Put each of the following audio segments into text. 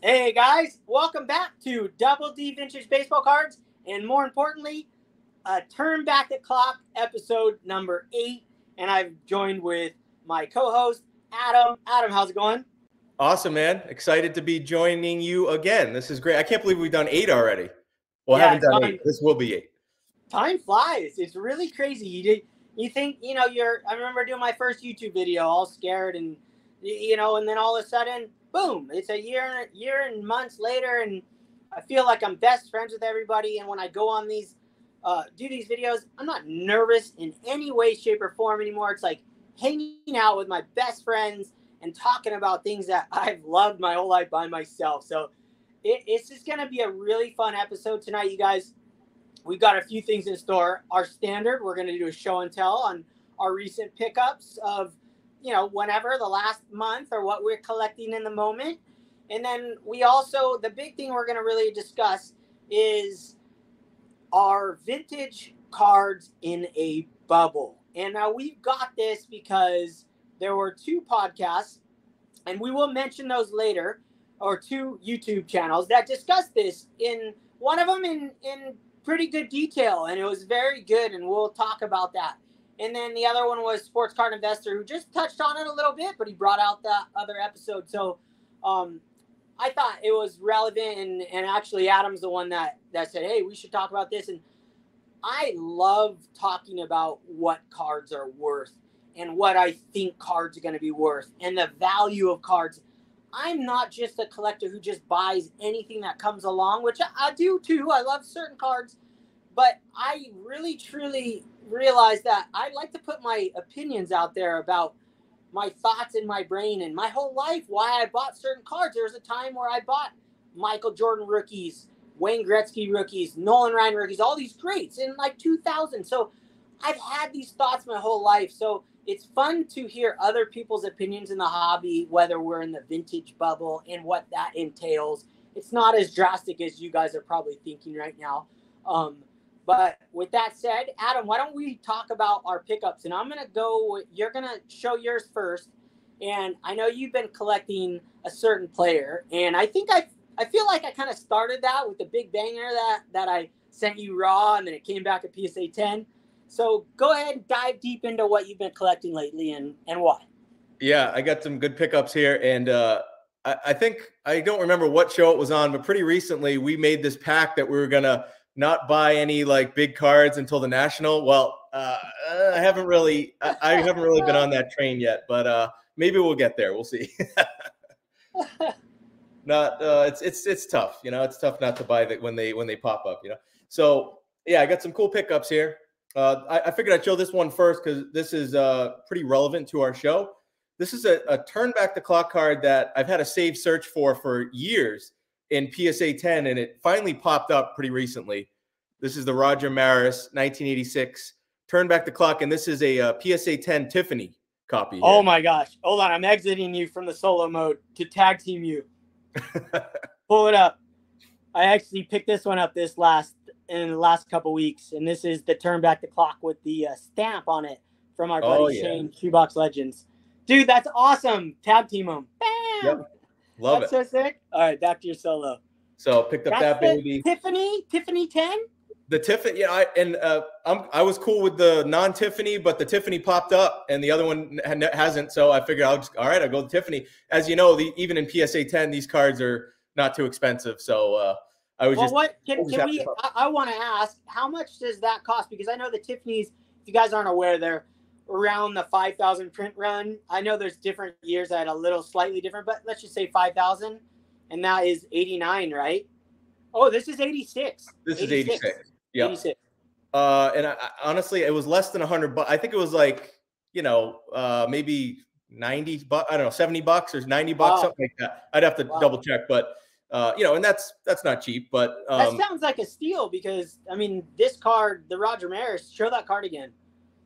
Hey guys, welcome back to Double D Vintage Baseball Cards, and more importantly, Turn Back the Clock episode number 8. And I've joined with my co-host Adam. Adam, how's it going? Awesome, man. Excited to be joining you again. This is great. I can't believe we've done 8 already. Well, I haven't done 8. This will be 8. Time flies. It's really crazy. You think, I remember doing my first YouTube video all scared and then all of a sudden, boom, it's a year and months later, and I feel like I'm best friends with everybody. And when I go on these, do these videos, I'm not nervous in any way, shape, or form anymore. It's like hanging out with my best friends and talking about things that I've loved my whole life by myself. So it's just going to be a really fun episode tonight, you guys. We've got a few things in store. Our standard, we're going to do a show and tell on our recent pickups of, whenever the last month or what we're collecting in the moment. And then we also, the big thing we're going to really discuss is our vintage cards in a bubble. And now we've got this because there were 2 podcasts, and we will mention those later, or 2 YouTube channels that discussed this, in one of them in pretty good detail, and it was very good, and we'll talk about that. And then the other one was Sports Card Investor, who just touched on it a little bit, but he brought out that other episode. So I thought it was relevant, and actually Adam's the one that said, hey, we should talk about this. And I love talking about what cards are worth and what I think cards are going to be worth and the value of cards. I'm not just a collector who just buys anything that comes along, which I do too. I love certain cards, but I really, truly realize that I like to put my opinions out there about my thoughts in my brain and my whole life, why I bought certain cards. There was a time where I bought Michael Jordan rookies, Wayne Gretzky rookies, Nolan Ryan rookies, all these greats in like 2000. So I've had these thoughts my whole life. So it's fun to hear other people's opinions in the hobby, whether we're in the vintage bubble and what that entails. It's not as drastic as you guys are probably thinking right now. But with that said, Adam, why don't we talk about our pickups? And I'm going to go, you're going to show yours first. And I know you've been collecting a certain player. And I think I feel like I kind of started that with the big banger that I sent you raw, and then it came back at PSA 10. So go ahead and dive deep into what you've been collecting lately and why. Yeah, I got some good pickups here. And I think, I don't remember what show it was on, but pretty recently we made this pact that we were going to not buy any like big cards until the National. Well, I haven't really been on that train yet, but maybe we'll get there. We'll see. It's tough. It's tough not to buy that when they pop up, So yeah, I got some cool pickups here. I figured I'd show this one first because this is pretty relevant to our show. This is a Turn Back the Clock card that I've had a save search for years in PSA 10, and it finally popped up pretty recently. This is the Roger Maris 1986 Turn Back the Clock, and this is a PSA 10 Tiffany copy here. Oh my gosh. Hold on. I'm exiting you from the solo mode to tag team you. Pull it up. I actually picked this one up in the last couple weeks, and this is the Turn Back the Clock with the stamp on it from our buddy Shane, Shoebox Legends. Dude, that's awesome. Tag team them. Bam! Yep. Love it. That's so sick. All right, back to your solo. So picked up that baby. Tiffany 10? The Tiffany, yeah, I was cool with the non-Tiffany, but the Tiffany popped up and the other one hasn't. So I figured I'll go with Tiffany. As you know, even in PSA 10, these cards are not too expensive. So I was I want to ask, how much does that cost? Because I know the Tiffany's, if you guys aren't aware, they're around the 5,000 print run. I know there's different years that are a little slightly different, but let's just say 5,000, and that is 89, right? Oh, this is 86. This is 86. Yeah. 86. And I, honestly, it was less than $100. I think it was like, maybe $90. I don't know, $70 or $90, something like that. I'd have to double check, but and that's not cheap. But that sounds like a steal because I mean, this card, the Roger Maris, show that card again,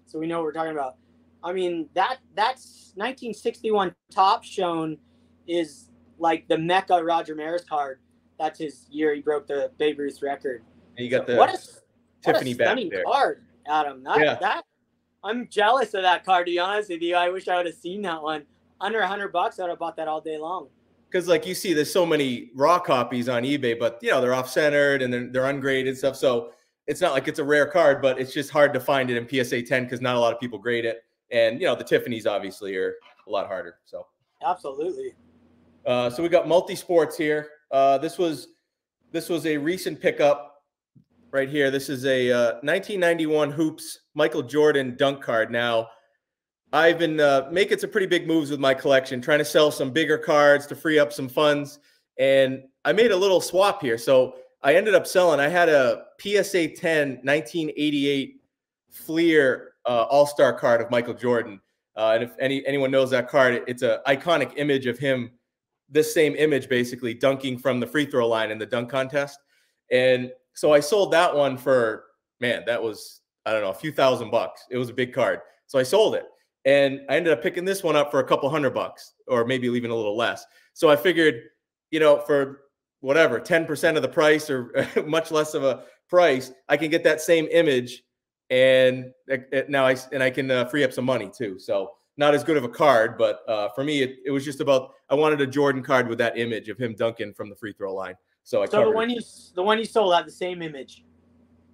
so we know what we're talking about. I mean, that's 1961 top shown is like the Mecca Roger Maris card. That's his year he broke the Babe Ruth record. And you got the Tiffany back there. Card, Adam. That I'm jealous of that card, to be honest with you. I wish I would have seen that one. Under $100, I would have bought that all day long. because like you see, there's so many raw copies on eBay, but you know they're off centered and they're ungraded and stuff. So it's not like it's a rare card, but it's just hard to find it in PSA 10 because not a lot of people grade it. And you know the Tiffany's obviously are a lot harder. So absolutely. So we got multi-sports here. This was a recent pickup right here. This is a 1991 Hoops Michael Jordan dunk card. Now, I've been making some pretty big moves with my collection, trying to sell some bigger cards to free up some funds. And I made a little swap here. So I ended up selling. I had a PSA 10 1988 Fleer All-Star card of Michael Jordan. And if anyone knows that card, it's an iconic image of him, this same image basically dunking from the free throw line in the dunk contest. And so I sold that one for, man, that was, I don't know, a few $1,000. It was a big card. So I sold it. And I ended up picking this one up for a couple $100 or maybe even a little less. So I figured, you know, for whatever, 10% of the price or much less of a price, I can get that same image and now I can free up some money too. So not as good of a card, but for me, it was just about, I wanted a Jordan card with that image of him dunking from the free throw line. So the one you sold had the same image.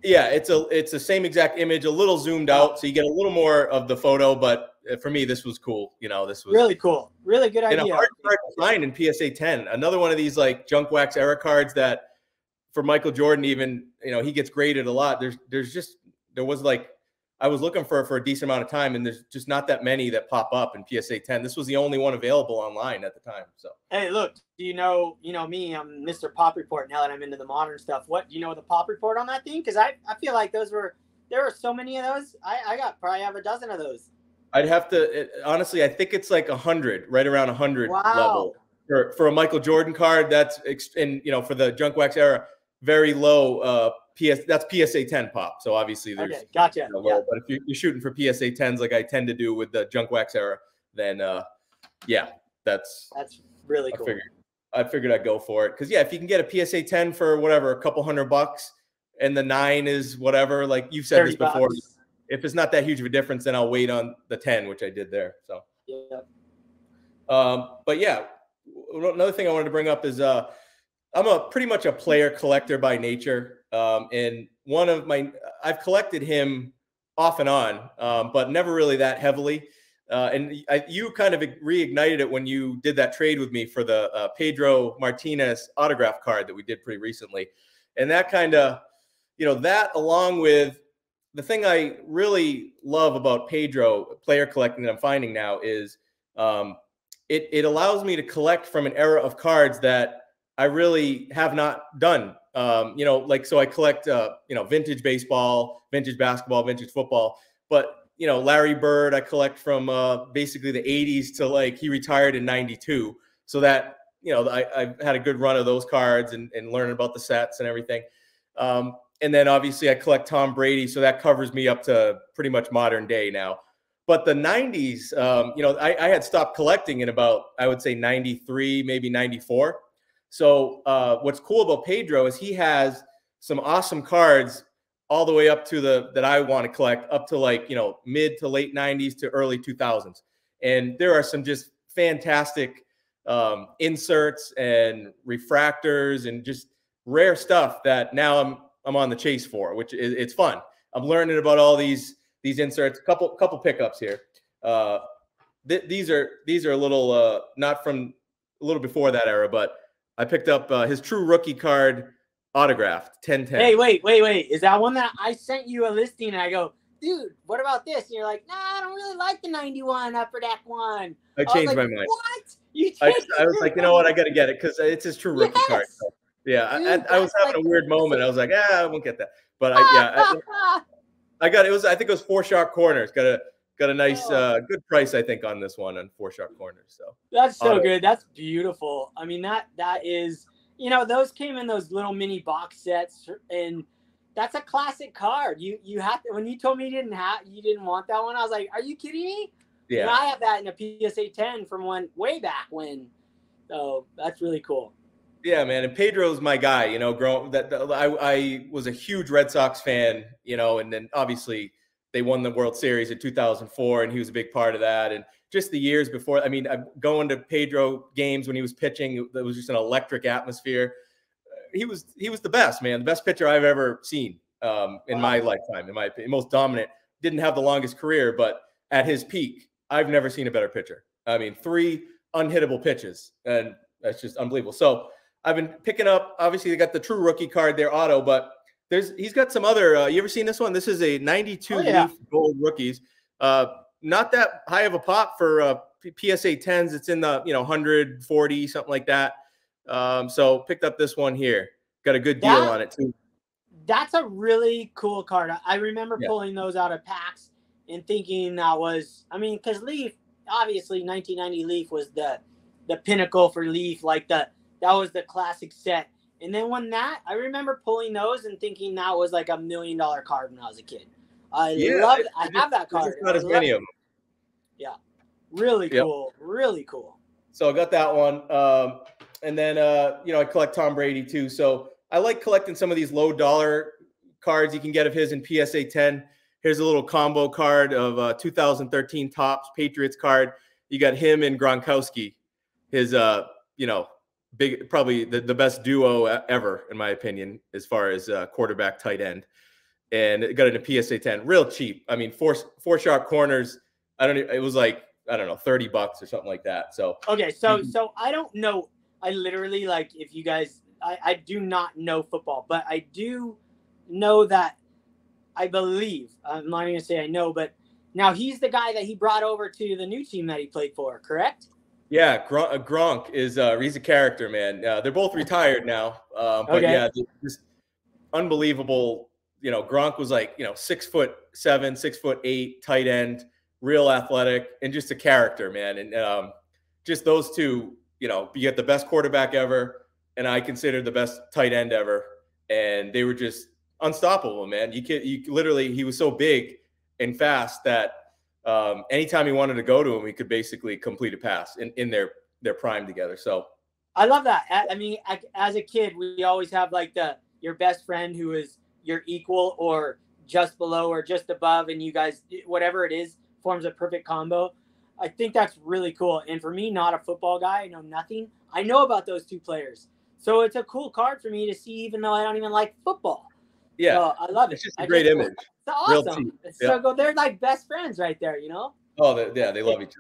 Yeah, it's the same exact image, a little zoomed out, so you get a little more of the photo. But for me, this was cool. You know, this was really cool, really good idea. And a hard card to find in PSA 10. Another one of these like junk wax era cards that, for Michael Jordan, even he gets graded a lot. There was like, I was looking for a decent amount of time, and there's just not that many that pop up in PSA 10. This was the only one available online at the time. So hey, look, you know me, I'm Mr. Pop Report now that I'm into the modern stuff. What do you know the Pop Report on that thing? Because I feel like there were so many of those. I probably have a dozen of those. I'd have to honestly, I think it's like 100, right around 100 level for a Michael Jordan card. That's for the junk wax era, very low. That's PSA 10 pop. So obviously there's gotcha. Low, but if you're shooting for PSA 10s like I tend to do with the junk wax era, then that's really cool. I figured I'd go for it because if you can get a PSA 10 for whatever, a couple $100, and the 9 is whatever, like you've said this before. If it's not that huge of a difference, then I'll wait on the 10, which I did there. So but yeah, another thing I wanted to bring up is I'm pretty much a player collector by nature. And I've collected him off and on, but never really that heavily. And you kind of reignited it when you did that trade with me for the Pedro Martinez autograph card that we did pretty recently. And that kind of, that along with the thing I really love about Pedro player collecting that I'm finding now is it allows me to collect from an era of cards that I really have not done. So I collect, vintage baseball, vintage basketball, vintage football. But, Larry Bird, I collect from basically the 80s to like he retired in 92. So that, I've had a good run of those cards and learning about the sets and everything. And then obviously I collect Tom Brady. So that covers me up to pretty much modern day now. But the 90s, I had stopped collecting in about, I would say 93, maybe 94. So what's cool about Pedro is he has some awesome cards all the way up to that I want to collect up to like, mid to late 90s to early 2000s. And there are some just fantastic inserts and refractors and just rare stuff that now I'm on the chase for, which it's fun. I'm learning about all these inserts. Couple pickups here. These are a little not from a little before that era, but I picked up his true rookie card autographed 1010. Hey, wait. Is that one that I sent you a listing and I go, dude, what about this? And you're like, nah, I don't really like the 91 Upper Deck one. I changed my mind. What? I was like, you know what? I got to get it because it's his true rookie card. So, yeah, dude, I was having a weird moment. I was like, I won't get that. But I got it. I think it was 4 Sharp Corners. Got a nice, good price, I think, on this one on 4 Sharp Corners. So that's so good. That's beautiful. I mean, that is, those came in those little mini box sets, and that's a classic card. You have to. When you told me you didn't want that one, I was like, are you kidding me? Yeah, I have that in a PSA 10 from way back when. So that's really cool. Yeah, man. And Pedro's my guy. I was a huge Red Sox fan. And then obviously they won the World Series in 2004, and he was a big part of that. And just the years before, I mean, going to Pedro games when he was pitching, it was just an electric atmosphere. He was the best, man, the best pitcher I've ever seen in my lifetime, in my opinion. Most dominant. Didn't have the longest career, but at his peak, I've never seen a better pitcher. I mean, 3 unhittable pitches, and that's just unbelievable. So I've been picking up, obviously they got the true rookie card there, auto, but he's got some other, you ever seen this one? This is a 92 Leaf gold rookies. Not that high of a pop for PSA 10s. It's in the, 140, something like that. So picked up this one here. Got a good deal on it too. That's a really cool card. I remember pulling those out of packs and thinking that was, I mean, because Leaf, obviously 1990 Leaf was the pinnacle for Leaf. Like that was the classic set. And then I remember pulling those and thinking that was like $1 million card when I was a kid. I love it. I have that card. Not as many of them. Yeah. Really cool. Really cool. So I got that one. And then, I collect Tom Brady too. So I like collecting some of these low dollar cards you can get of his in PSA 10. Here's a little combo card of 2013 Topps Patriots card. You got him and Gronkowski. His, big, probably the best duo ever, in my opinion, as far as quarterback tight end. And it got it in a PSA 10, real cheap. I mean, four sharp corners. It was like, I don't know, $30 or something like that. So, okay. So I don't know. I literally, like, if you guys, I do not know football, but I do know that I believe, I'm not going to say I know, but now he's the guy that he brought over to the new team that he played for, correct? Yeah, Gronk is he's a character, man. They're both retired now, but yeah, just unbelievable. Gronk was like 6'7", 6'8", tight end, real athletic, and just a character, man. And just those two, you get the best quarterback ever, and I consider the best tight end ever, and they were just unstoppable, man. You literally, he was so big and fast that. Anytime he wanted to go to him, he could basically complete a pass in their prime together. So I love that. I mean, as a kid, we always have like your best friend who is your equal or just below or just above, and you guys, whatever it is, forms a perfect combo. I think that's really cool. And for me, not a football guy, I know nothing. I know about those two players. So it's a cool card for me to see, even though I don't even like football. Yeah. So I love it. It's just a great image. It's awesome. It's so good. They're like best friends right there, Oh, they love each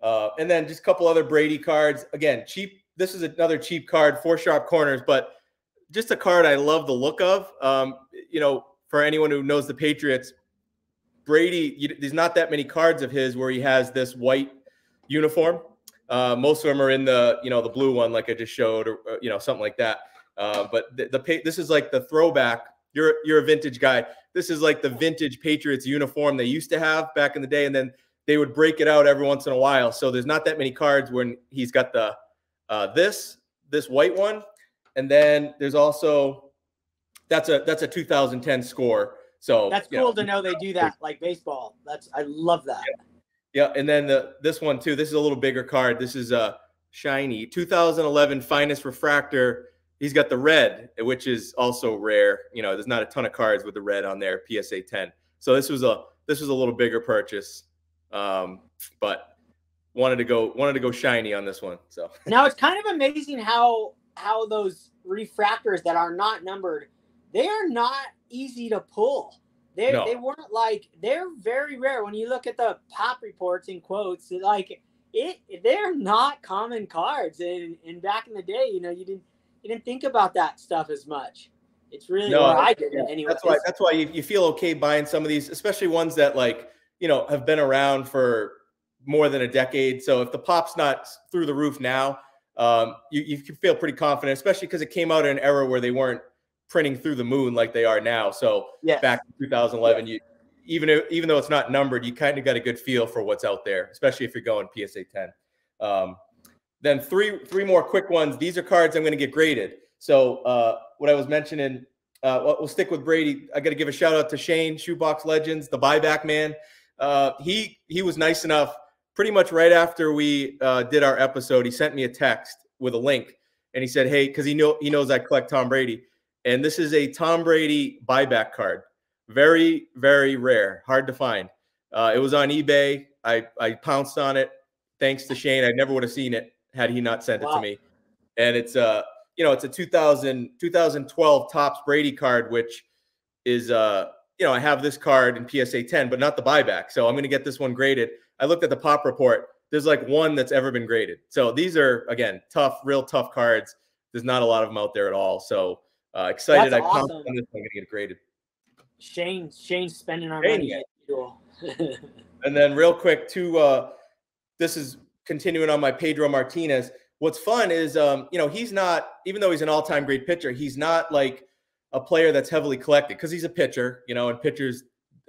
other. And then just a couple other Brady cards. Again, cheap. This is another cheap card, 4 sharp corners, but just a card I love the look of. For anyone who knows the Patriots, Brady, there's not that many cards of his where he has this white uniform. Most of them are in the blue one, like I just showed, or something like that. But this is like the throwback. You're a vintage guy. This is like the vintage Patriots uniform they used to have back in the day, and then they would break it out every once in a while. So there's not that many cards when he's got the this white one, and then there's also that's a 2010 score. So that's cool to know they do that like baseball. I love that. Yeah, and then this one too. This is a little bigger card. This is a shiny 2011 finest refractor. He's got the red, which is also rare. There's not a ton of cards with the red on there, PSA 10. So this was a little bigger purchase, but wanted to go shiny on this one. So now it's kind of amazing how those refractors that are not numbered, they are not easy to pull. They weren't like, they're very rare. When you look at the pop reports in quotes, they're not common cards. And back in the day, you didn't think about that stuff as much. It's really I did it anyway. That's why you feel okay buying some of these, especially ones that have been around for more than a decade. So if the pop's not through the roof now, you can feel pretty confident, especially because it came out in an era where they weren't printing through the moon like they are now. So back in 2011, even though it's not numbered, you kind of got a good feel for what's out there, especially if you're going PSA 10. Then three more quick ones. These are cards I'm going to get graded. So what I was mentioning, we'll stick with Brady. I got to give a shout out to Shane, Shoebox Legends, the buyback man. He was nice enough. Pretty much right after we did our episode, he sent me a text with a link, and he said, "Hey," because he knows I collect Tom Brady, and this is a Tom Brady buyback card, Very, very rare. Hard to find. It was on eBay. I pounced on it. Thanks to Shane. I never would have seen it had he not sent it to me. And it's it's a 2012 Topps Brady card, which is I have this card in PSA 10, but not the buyback. So I'm going to get this one graded. I looked at the pop report. There's like one that's ever been graded. So these are, again, real tough cards. There's not a lot of them out there at all. So excited. That's I awesome. pounced on this. I'm going to get it graded. Shane's spending our money. And then real quick, this is continuing on my Pedro Martinez. What's fun is, he's not, even though he's an all-time great pitcher, he's not like a player that's heavily collected because he's a pitcher, and pitchers,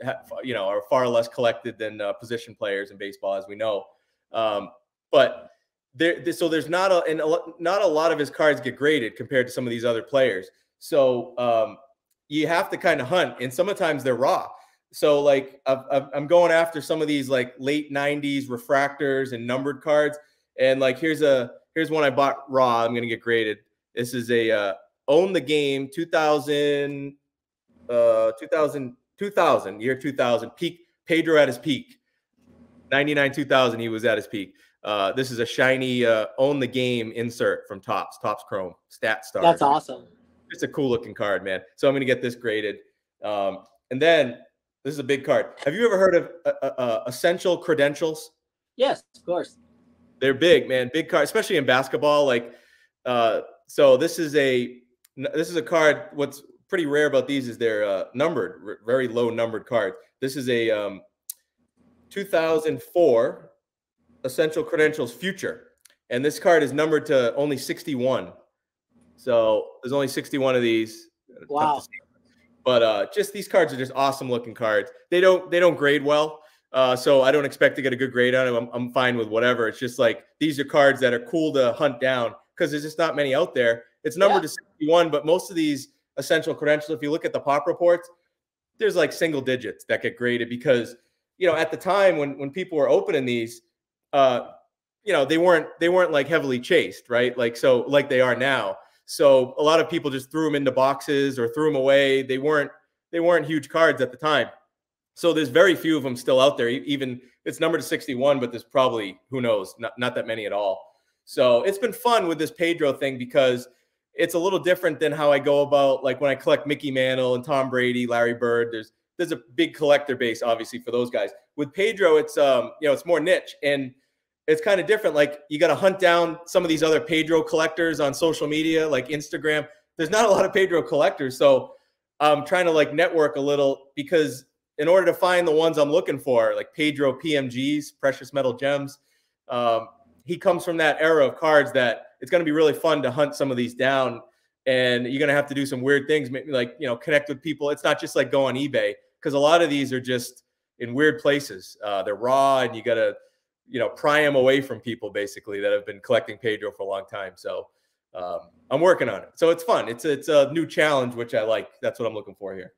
are far less collected than position players in baseball, as we know. But there's not a lot of his cards get graded compared to some of these other players. So you have to kind of hunt, and sometimes they're raw. So like I'm going after some of these like late 90s refractors and numbered cards, and like here's one I bought raw. I'm gonna get graded. This is a Own the Game 2000 year 2000 peak. Pedro at his peak. 99 2000 he was at his peak. This is a shiny Own the Game insert from Topps Chrome Stat Star. That's awesome. It's a cool looking card, man. So I'm gonna get this graded. And then this is a big card. Have you ever heard of Essential Credentials? Yes, of course. They're big, man. Big card, especially in basketball. Like, so this is a card. What's pretty rare about these is they're numbered, very low numbered cards. This is a 2004 Essential Credentials Future, and this card is numbered to only 61. So there's only 61 of these. Wow. But just these cards are just awesome looking cards. They don't grade well. So I don't expect to get a good grade on them. I'm fine with whatever. It's just like these are cards that are cool to hunt down because there's just not many out there. It's numbered to 61, but most of these Essential Credentials, if you look at the pop reports, there's like single digits that get graded because, at the time when people were opening these, they weren't like heavily chased, right? Like they are now. So a lot of people just threw them into boxes or threw them away. They weren't huge cards at the time. So there's very few of them still out there. Even it's numbered to 61, but there's probably, who knows, not that many at all. So it's been fun with this Pedro thing because it's a little different than how I go about like when I collect Mickey Mantle and Tom Brady, Larry Bird. There's a big collector base, obviously, for those guys. With Pedro, it's it's more niche and it's kind of different. Like you got to hunt down some of these other Pedro collectors on social media, like Instagram. There's not a lot of Pedro collectors. So I'm trying to like network a little because in order to find the ones I'm looking for, like Pedro PMGs, precious metal gems, he comes from that era of cards that it's going to be really fun to hunt some of these down. And you're going to have to do some weird things, maybe like, connect with people. It's not just like go on eBay because a lot of these are just in weird places. They're raw and you got to, pry them away from people basically that have been collecting Pedro for a long time. So I'm working on it. So it's fun. It's a new challenge, which I like. That's what I'm looking for here.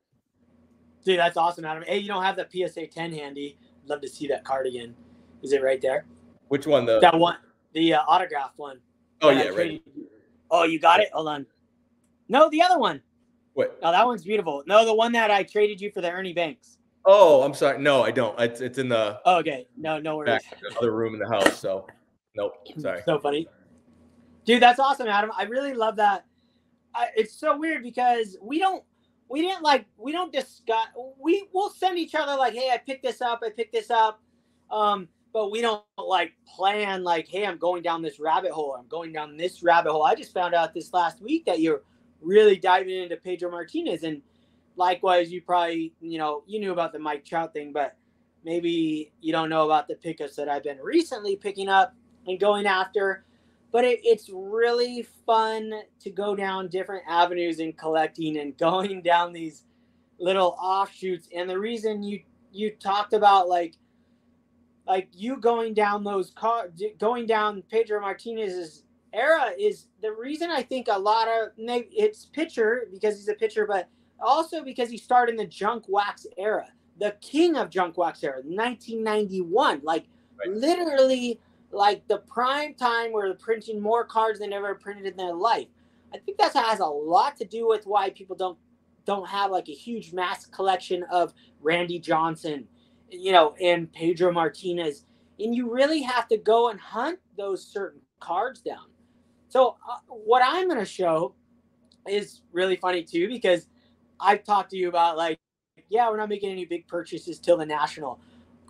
Dude, that's awesome, Adam. Hey, you don't have the PSA 10 handy. I'd love to see that card again. Is it right there? Which one? That one, the autograph one. Oh, yeah, right. Oh, you got it? Hold on. No, the other one. What? Oh, that one's beautiful. No, the one that I traded you for the Ernie Banks. Oh, I'm sorry. No, I don't. It's in the okay. No worries. Back the other room in the house. So, nope. Sorry. So funny. Dude, that's awesome, Adam. I really love that. It's so weird because we'll send each other like, hey, I picked this up. But we don't like plan like, hey, I'm going down this rabbit hole. I just found out this last week that you're really diving into Pedro Martinez. And likewise, you probably, you knew about the Mike Trout thing, but maybe you don't know about the pickups that I've been recently picking up and going after. But it's really fun to go down different avenues in collecting and going down these little offshoots. And the reason you talked about like you going down going down Pedro Martinez's era is the reason I think a lot of it's pitcher because he's a pitcher, but also because he started in the junk wax era, the king of junk wax era, 1991, like right. Literally like the prime time where they're printing more cards than ever printed in their life. I think that has a lot to do with why people don't don't have like a huge mass collection of Randy Johnson, you know, and Pedro Martinez. And you really have to go and hunt those certain cards down. So what I'm going to show is really funny too, because I've talked to you about like, yeah, we're not making any big purchases till the National.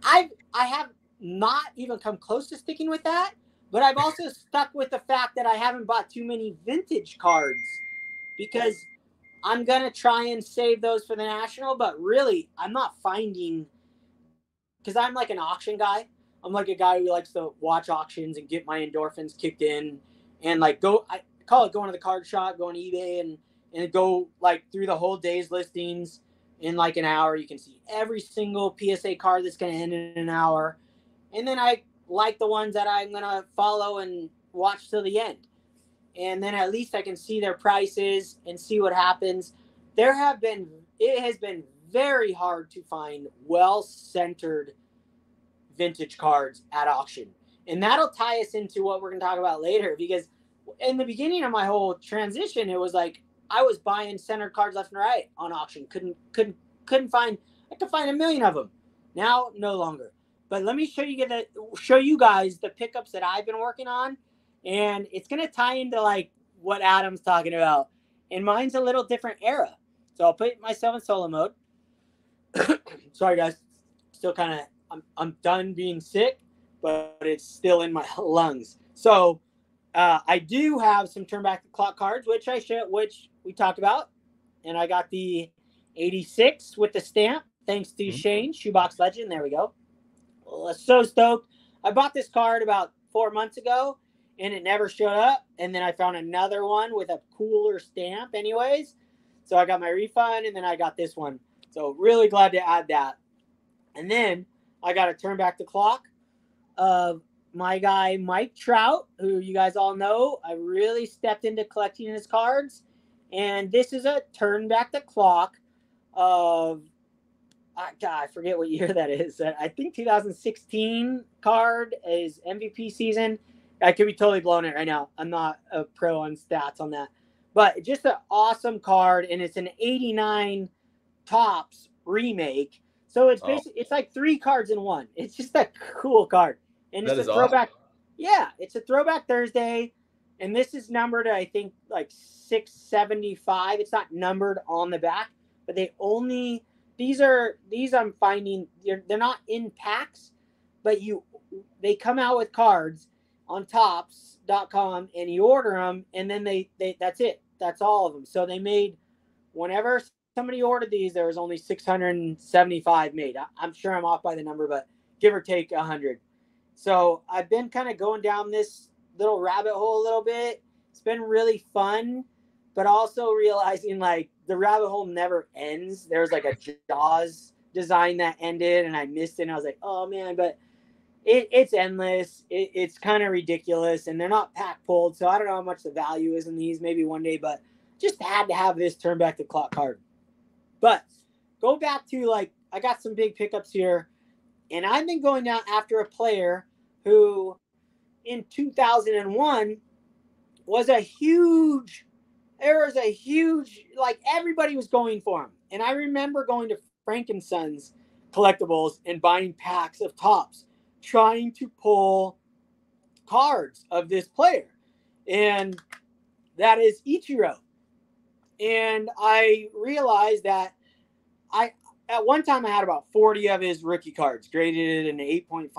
I have not even come close to sticking with that, but I've also stuck with the fact that I haven't bought too many vintage cards because I'm going to try and save those for the National, but really I'm not finding, because I'm like an auction guy. I'm like a guy who likes to watch auctions and get my endorphins kicked in and like go, I call it going to the card shop, going to eBay and go like through the whole day's listings in like an hour. You can see every single PSA card that's going to end in an hour. And then I like the ones that I'm going to follow and watch till the end. And then at least I can see their prices and see what happens. It has been very hard to find well-centered vintage cards at auction. And that'll tie us into what we're going to talk about later, because in the beginning of my whole transition, it was like I was buying centered cards left and right on auction. Couldn't find, I could find a million of them. Now, no longer. But let me show you guys the pickups that I've been working on, and it's going to tie into like what Adam's talking about. And mine's a little different era. So I'll put myself in solo mode. Sorry guys. Still kind of, I'm done being sick, but it's still in my lungs. So I do have some turn back the clock cards, which we talked about. And I got the 86 with the stamp, thanks to Shane, Shoebox Legend. There we go. Well, so stoked. I bought this card about 4 months ago, and it never showed up. And then I found another one with a cooler stamp anyways. So I got my refund, and then I got this one. So really glad to add that. And then I got to turn back the clock of my guy, Mike Trout, who you guys all know. I really stepped into collecting his cards. And this is a turn back the clock of, God, I forget what year that is. I think 2016 card is MVP season. I could be totally blowing it right now. I'm not a pro on stats on that. But just an awesome card, and it's an 89 Topps remake. So it's basically it's like 3 cards in one. It's just a cool card. And it's a throwback. Awesome. Yeah, it's a throwback Thursday. And this is numbered, I think, like 675. It's not numbered on the back, but these I'm finding they're not in packs, but they come out with cards on Topps.com, and you order them, and then they that's it. That's all of them. So they made, whenever somebody ordered these, there was only 675 made. I'm sure I'm off by the number, but give or take 100. So I've been kind of going down this little rabbit hole a little bit. It's been really fun, but also realizing like the rabbit hole never ends. There's like a Jaws design that ended, and I missed it, and I was like, oh man, but it's endless. It's kind of ridiculous, and they're not pack pulled, so I don't know how much the value is in these. Maybe one day, but just had to have this turn back the clock card. But go back to, like, I got some big pickups here, and I've been going down after a player who in 2001 was a huge, like, everybody was going for him. And I remember going to Frankenson's Collectibles and buying packs of Topps, trying to pull cards of this player. And that is Ichiro. And I realized that at one time I had about 40 of his rookie cards, graded in an 8.5.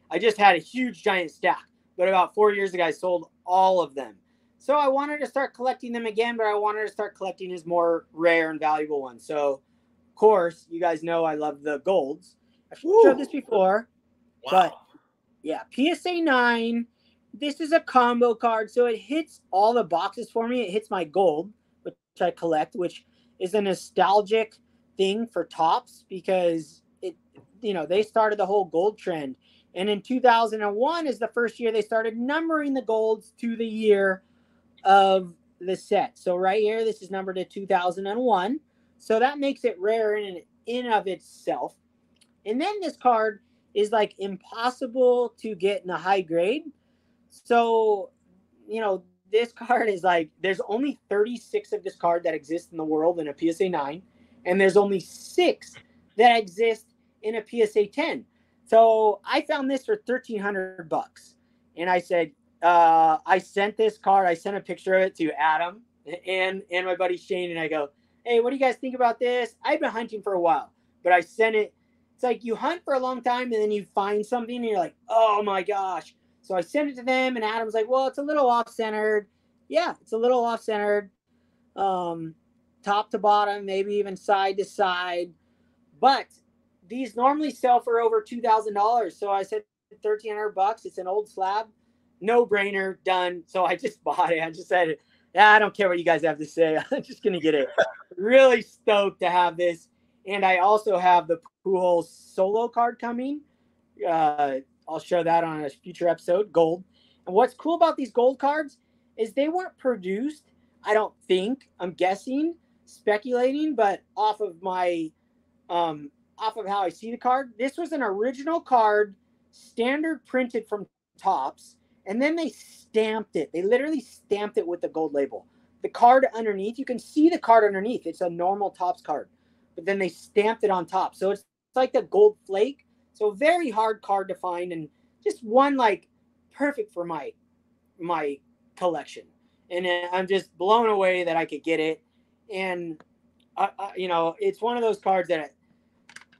I just had a huge giant stack. But about 4 years ago, I sold all of them. So I wanted to start collecting them again, but I wanted to start collecting his more rare and valuable ones. So, of course, you guys know I love the golds. I've showed this before. Wow. But, yeah, PSA 9. This is a combo card, so it hits all the boxes for me. It hits my gold, which I collect, which is a nostalgic thing for Topps because they started the whole gold trend. And in 2001 is the first year they started numbering the golds to the year of the set. So right here, this is numbered to 2001. So that makes it rare in of itself. And then this card is like impossible to get in a high grade. So, this card is like, there's only 36 of this card that exist in the world in a PSA 9, and there's only 6 that exist in a PSA 10. So I found this for $1,300, and I said, I sent this card. I sent a picture of it to Adam and my buddy Shane, and I go, hey, what do you guys think about this? I've been hunting for a while, but I sent it. It's like you hunt for a long time, and then you find something, and you're like, oh my gosh. So I sent it to them, and Adam's like, well, it's a little off-centered. Yeah, it's a little off-centered. Top to bottom, maybe even side to side. But these normally sell for over $2,000. So I said $1,300. It's an old slab. No brainer, done. So I just bought it. I just said, yeah, I don't care what you guys have to say. I'm just going to get it. Really stoked to have this. And I also have the Pujols solo card coming. I'll show that on a future episode, gold. And what's cool about these gold cards is they weren't produced, I don't think, I'm guessing, speculating, but off of my, off of how I see the card. This was an original card, standard printed from Topps, and then they stamped it. They literally stamped it with the gold label. The card underneath, you can see the card underneath. It's a normal Topps card, but then they stamped it on top. So it's like the gold flake. So very hard card to find, and just one like perfect for my collection. And I'm just blown away that I could get it. And you know, it's one of those cards that,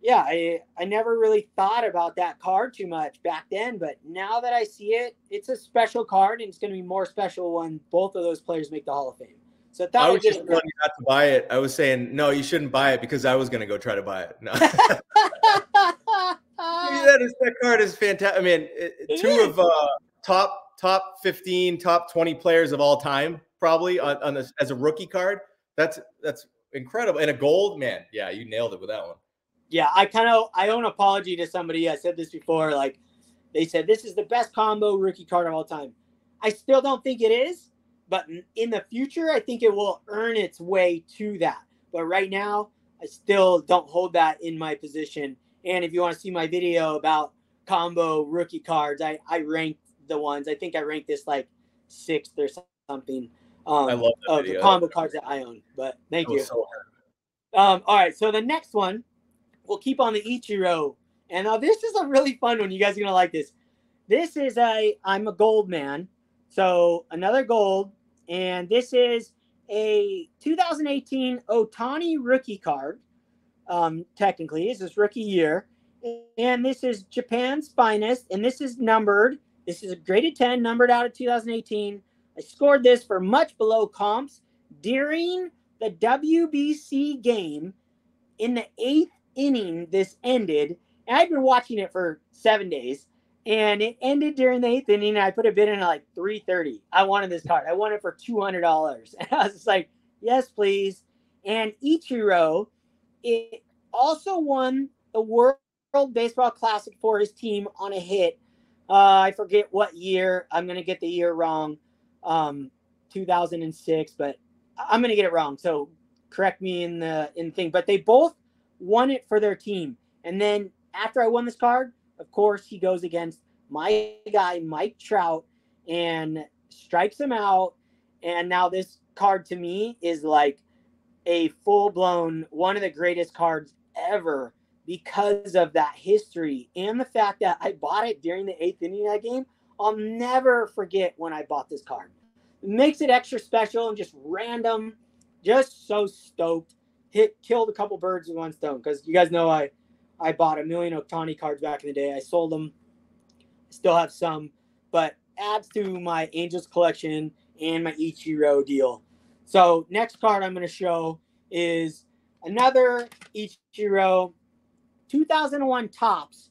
I never really thought about that card too much back then, but now that I see it, it's a special card, and it's going to be more special when both of those players make the Hall of Fame. So I was just telling you not to buy it. I was saying, no, you shouldn't buy it because I was going to go try to buy it. No. That card is fantastic. I mean, two of top 15, top 20 players of all time, probably on this, as a rookie card. That's incredible. And a gold, man. Yeah, you nailed it with that one. Yeah, I owe an apology to somebody. I said this before. Like, they said this is the best combo rookie card of all time. I still don't think it is, but in the future, I think it will earn its way to that. But right now, I still don't hold that in my position. And if you want to see my video about combo rookie cards, I ranked the ones. I think I ranked this like 6th or something. I love that video. The combo cards that I own. But thank you. So all right, so the next one, we'll keep on the Ichiro. And now this is a really fun one. You guys are going to like this. This is I'm a gold man. So another gold. And this is a 2018 Ohtani rookie card. Technically, it's his rookie year. And this is Japan's finest. And this is numbered. This is a graded 10, numbered out of 2018. I scored this for much below comps during the WBC game. In the 8th inning, this ended. And I've been watching it for 7 days. And it ended during the 8th inning. And I put a bid in at like $330. I wanted this card. I won it for $200. And I was just like, yes, please. And Ichiro, it also won the World Baseball Classic for his team on a hit. I forget what year. I'm going to get the year wrong. 2006, but I'm going to get it wrong. So correct me in the thing. But they both won it for their team. And then after I won this card, of course, he goes against my guy, Mike Trout, and strikes him out. And now this card to me is like a full-blown, one of the greatest cards ever because of that history and the fact that I bought it during the 8th inning of that game. I'll never forget when I bought this card. It makes it extra special and just random. Just so stoked. Killed a couple birds with one stone because you guys know I bought 1 million Ohtani cards back in the day. I sold them. Still have some, but adds to my Angels collection and my Ichiro deal. So next card I'm going to show is another Ichiro 2001 Topps.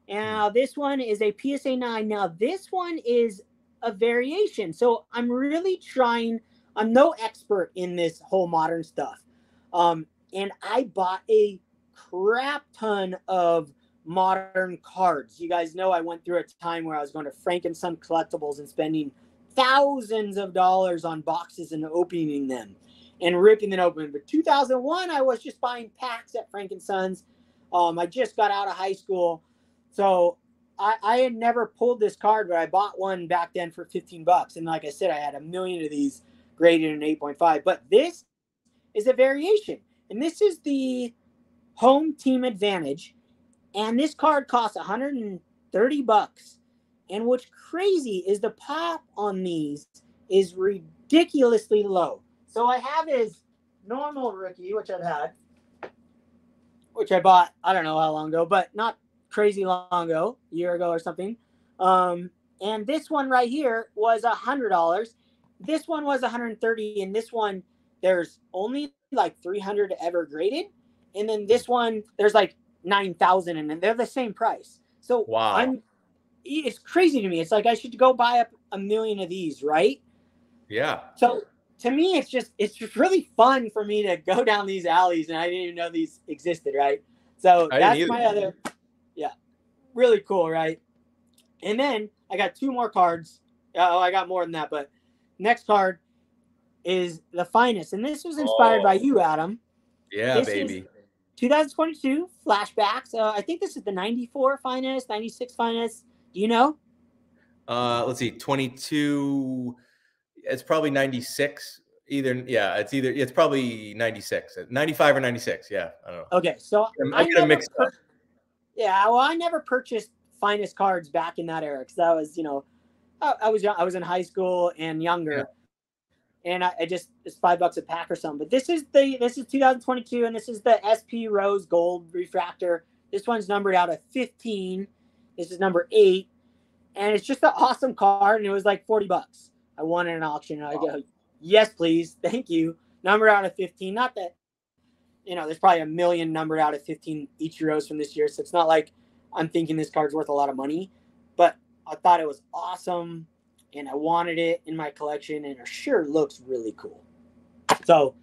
And this one is a PSA 9. Now this one is a variation. So I'm really trying. I'm no expert in this whole modern stuff. And I bought a crap ton of modern cards. You guys know I went through a time where I was going to Frank and Son Collectibles and spending thousands of dollars on boxes and opening them and ripping them open. But 2001, I was just buying packs at Frank and Son's. I just got out of high school. So I had never pulled this card, but I bought one back then for $15. And like I said, I had a million of these graded in 8.5. But this is a variation. And this is the Home Team Advantage. And this card costs $130. And what's crazy is the pop on these is ridiculously low. So I have his normal rookie, which I've had, which I bought, I don't know how long ago, but not crazy long ago, a year ago or something. And this one right here was $100. This one was $130, and this one there's only like 300 ever graded, and then this one there's like 9,000, and they're the same price. So wow, it's crazy to me. It's like I should go buy up a million of these, right? yeah. So to me, it's just really fun for me to go down these alleys, and I didn't even know these existed, right? So that's my other, yeah, really cool, right? And then I got two more cards. Oh, I got more than that, but next card is the Finest, and this was inspired by you, Adam. Yeah, this baby. 2022 flashbacks. I think this is the 94 Finest, 96 Finest. Do you know? Let's see, 22. It's probably 96. It's probably 96, 95 or 96. Yeah, I don't know. Okay, so I'm gonna mix up. Yeah, well, I never purchased Finest cards back in that era because I was, I was young. I was in high school and younger, and I just it's $5 a pack or something. But this is 2022, and this is the SP Rose Gold Refractor. This one's numbered out of 15. This is number 8, and it's just an awesome card, and it was like $40. I won in an auction, and I go, yes, please, thank you. Numbered out of 15. Not that, there's probably a million numbered out of 15 Ichiros from this year, so it's not like I'm thinking this card's worth a lot of money, but I thought it was awesome, and I wanted it in my collection, and it sure looks really cool. So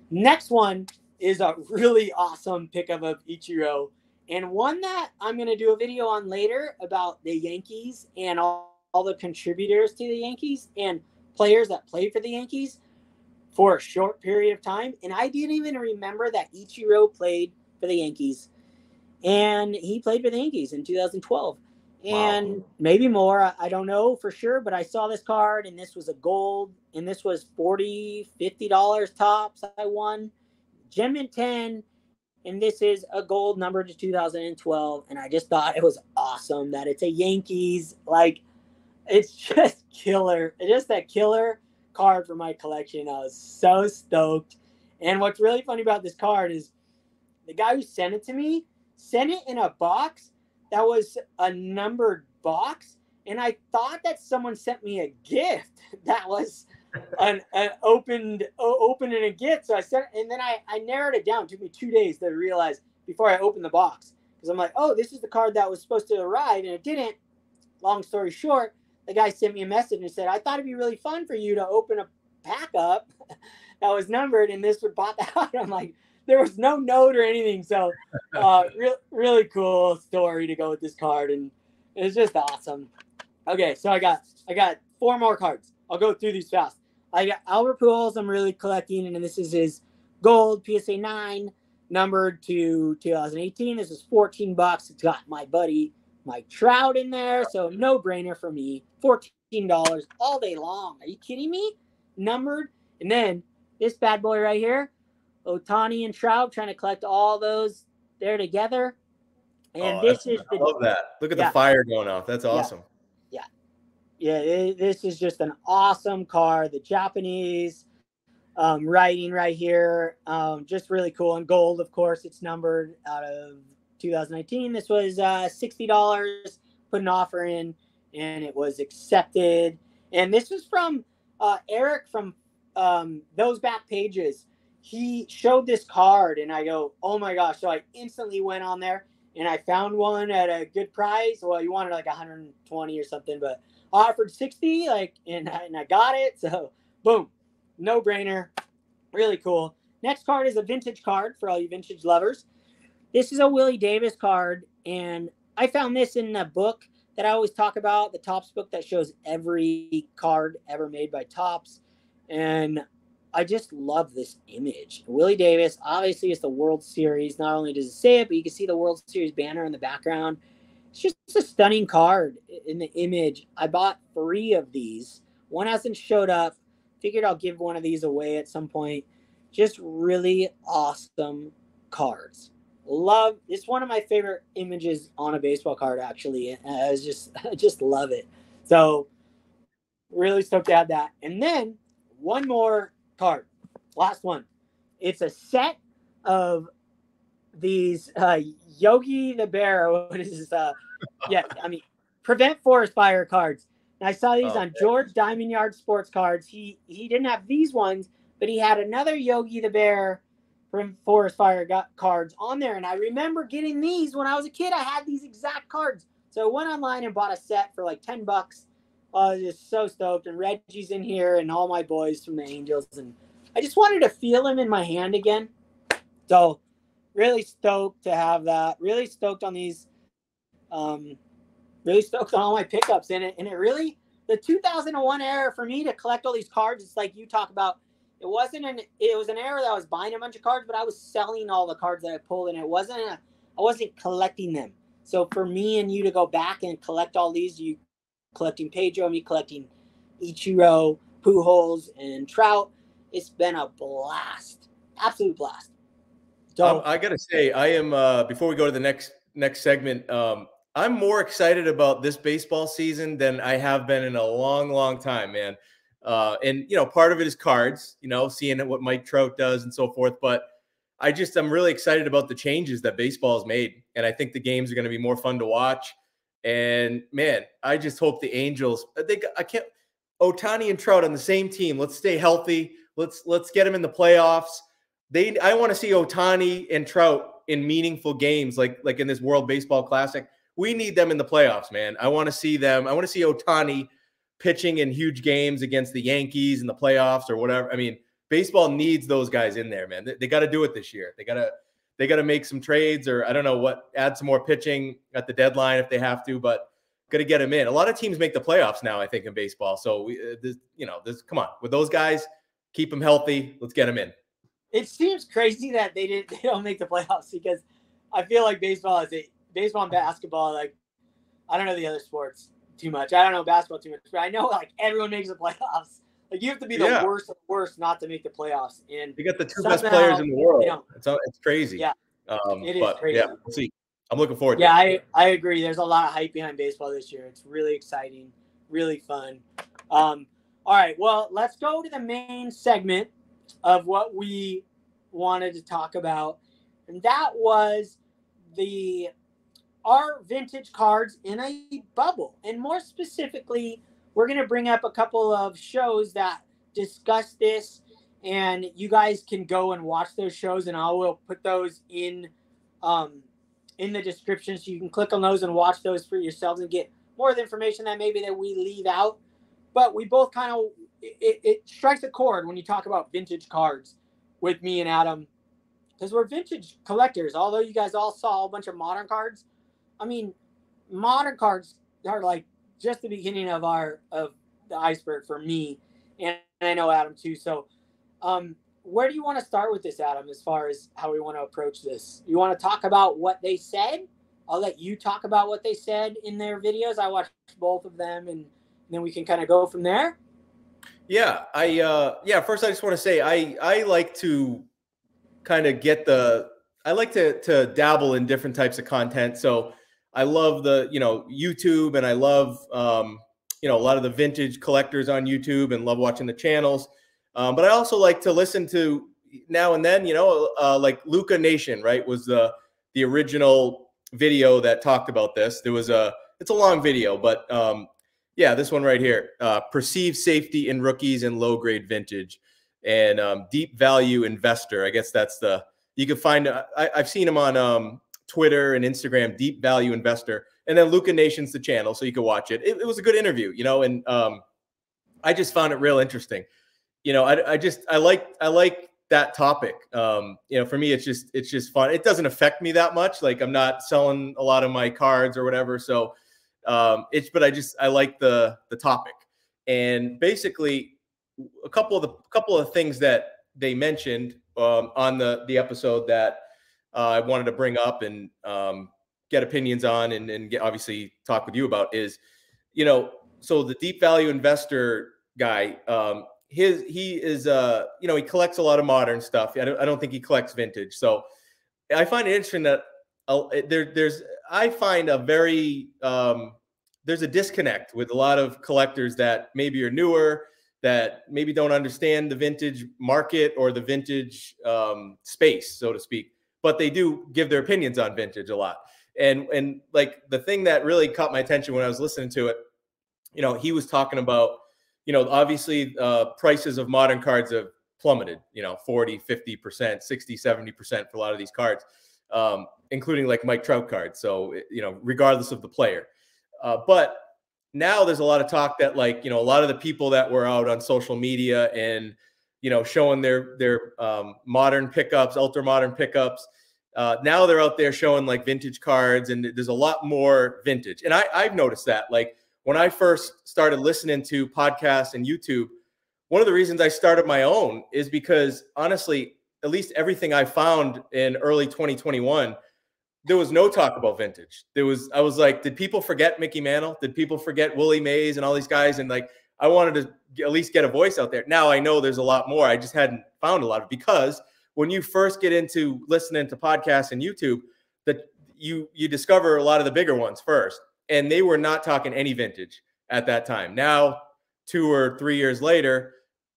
next one is a really awesome pickup of Ichiro, and one that I'm going to do a video on later about the Yankees and all the contributors to the Yankees and players that played for the Yankees for a short period of time. And I didn't even remember that Ichiro played for the Yankees. And he played for the Yankees in 2012. And maybe more. I don't know for sure, but I saw this card, and this was a gold, and this was $40, $50 tops. I won. Gem Mint 10, and this is a gold number to 2012. And I just thought it was awesome that it's a Yankees. Like, it's just killer. It's just that killer card for my collection. I was so stoked. And what's really funny about this card is the guy who sent it to me sent it in a box that was a numbered box. And I thought that someone sent me a gift that was an opened in a gift. So I sent, and then I narrowed it down. It took me 2 days to realize before I opened the box. Because I'm like, oh, this is the card that was supposed to arrive, and it didn't. Long story short, the guy sent me a message and said, I thought it'd be really fun for you to open a pack up that was numbered, and this would pop out. I'm like, there was no note or anything. So really cool story to go with this card, and it's just awesome. Okay, so I got 4 more cards. I'll go through these fast. I got Albert Pujols I'm really collecting, and this is his gold PSA 9 numbered to 2018. This is $14. It's got my buddy Mike Trout in there, so no brainer for me. $14 all day long. Are you kidding me? Numbered. And then this bad boy right here, Ohtani and Trout, trying to collect all those there together. And this is I love that. Look at the fire going off. That's awesome. Yeah, this is just an awesome card. The Japanese writing right here, just really cool. And gold, of course, it's numbered out of 2019. This was $60. Put an offer in, and it was accepted. And this was from Eric from Those Back Pages. He showed this card, and I go, oh my gosh. So I instantly went on there, and I found one at a good price. Well, you wanted like 120 or something, but I offered 60, and I got it. So boom, no brainer. Really cool. Next card is a vintage card for all you vintage lovers. This is a Willie Davis card, and I found this in a book that I always talk about, the Topps book that shows every card ever made by Topps, and I just love this image. Willie Davis, obviously, it's the World Series. Not only does it say it, but you can see the World Series banner in the background. It's just a stunning card in the image. I bought 3 of these. One hasn't showed up. Figured I'll give one of these away at some point. Just really awesome cards. Love, it's one of my favorite images on a baseball card, actually. I just love it. So really stoked to have that. And then one more card, last one. It's a set of these Yogi the Bear. What is this? Prevent Forest Fire cards. And I saw these on George Diamond Yard Sports Cards. He didn't have these ones, but he had another Yogi the Bear from Forest Fire cards on there. And I remember getting these when I was a kid. I had these exact cards. So I went online and bought a set for like $10. I was just so stoked. And Reggie's in here and all my boys from the Angels. And I just wanted to feel him in my hand again. So really stoked to have that. Really stoked on these. Really stoked on all my pickups in it. And it really, the 2001 era for me to collect all these cards, it's like you talk about, it was an era that I was buying a bunch of cards, but I was selling all the cards that I pulled, and I wasn't collecting them. So for me and you to go back and collect all these, you collecting Pedro, me collecting Ichiro, Pujols, and Trout, it's been a blast. Absolute blast. So I gotta say, I am before we go to the next segment, I'm more excited about this baseball season than I have been in a long time, man. And part of it is cards, seeing what Mike Trout does and so forth. But I'm really excited about the changes that baseball has made, and I think the games are going to be more fun to watch. And man, I just hope the Angels. Ohtani and Trout on the same team. Let's stay healthy. Let's get them in the playoffs. I want to see Ohtani and Trout in meaningful games, like in this World Baseball Classic. We need them in the playoffs, man. I want to see them. I want to see Ohtani pitching in huge games against the Yankees in the playoffs or whatever. I mean, baseball needs those guys in there, man. They got to do it this year. They got to make some trades, or I don't know what, add some more pitching at the deadline if they have to, but got to get them in. A lot of teams make the playoffs now, I think, in baseball. So come on, with those guys, keep them healthy. Let's get them in. It seems crazy that they don't make the playoffs, because I feel like baseball and basketball, like, I don't know the other sports too much. I don't know basketball too much, but I know like everyone makes the playoffs. Like, you have to be the worst of the worst not to make the playoffs. And you got the 2 best players in the world. It's crazy. Yeah, it is crazy. Yeah, we'll see. I'm looking forward to it. Yeah, I agree. There's a lot of hype behind baseball this year. It's really exciting, really fun. All right, well, let's go to the main segment of what we wanted to talk about, and that was our vintage cards in a bubble. And more specifically, we're going to bring up a couple of shows that discuss this, and you guys can go and watch those shows, and I will put those in the description, so you can click on those and watch those for yourselves and get more of the information that maybe that we leave out. But we both kind of, it strikes a chord when you talk about vintage cards with me and Adam, because we're vintage collectors. Although you guys all saw a bunch of modern cards, I mean, modern cards are like just the beginning of the iceberg for me, and I know Adam too. So, where do you want to start with this, Adam? As far as how we want to approach this, you want to talk about what they said? I'll let you talk about what they said in their videos. I watched both of them, and then we can kind of go from there. Yeah, first I just want to say I like to kind of I like to dabble in different types of content. So I love the, YouTube, and I love, a lot of the vintage collectors on YouTube, and love watching the channels. But I also like to listen to now and then, like Luca Nation, right, was the original video that talked about this. It's a long video, but this one right here, perceived safety in rookies and low grade vintage, and Deep Value Investor. I guess that's you can find, I've seen him on Twitter and Instagram, Deep Value Investor, and then Luca Nation's the channel, so you can watch it. It was a good interview, and I just found it real interesting. I like that topic. For me, it's just fun. It doesn't affect me that much. Like, I'm not selling a lot of my cards or whatever. So but I like the topic. And basically a couple of things that they mentioned on the episode that I wanted to bring up and get opinions on and get, obviously talk with you about is, you know, so the deep value investor guy, he is, you know, he collects a lot of modern stuff. I don't think he collects vintage. So I find it interesting that I find a very, there's a disconnect with a lot of collectors that maybe are newer, that maybe don't understand the vintage market or the vintage space, so to speak, but they do give their opinions on vintage a lot. And like the thing that really caught my attention when I was listening to it, you know, he was talking about, you know, obviously prices of modern cards have plummeted, you know, 40, 50%, 60, 70% for a lot of these cards, including like Mike Trout cards. So, you know, regardless of the player. But now there's a lot of talk that, like, you know, a lot of the people that were out on social media and, you know, showing their modern pickups, ultra modern pickups, now they're out there showing like vintage cards, and there's a lot more vintage. And I've noticed that, like, when I first started listening to podcasts and YouTube, one of the reasons I started my own is because, honestly, at least everything I found in early 2021, there was no talk about vintage. I was like, did people forget Mickey Mantle? Did people forget Willie Mays and all these guys? And like, I wanted to at least get a voice out there. Now I know there's a lot more. I just hadn't found a lot of, because when you first get into listening to podcasts and YouTube, that you discover a lot of the bigger ones first, and they were not talking any vintage at that time. Now, 2 or 3 years later,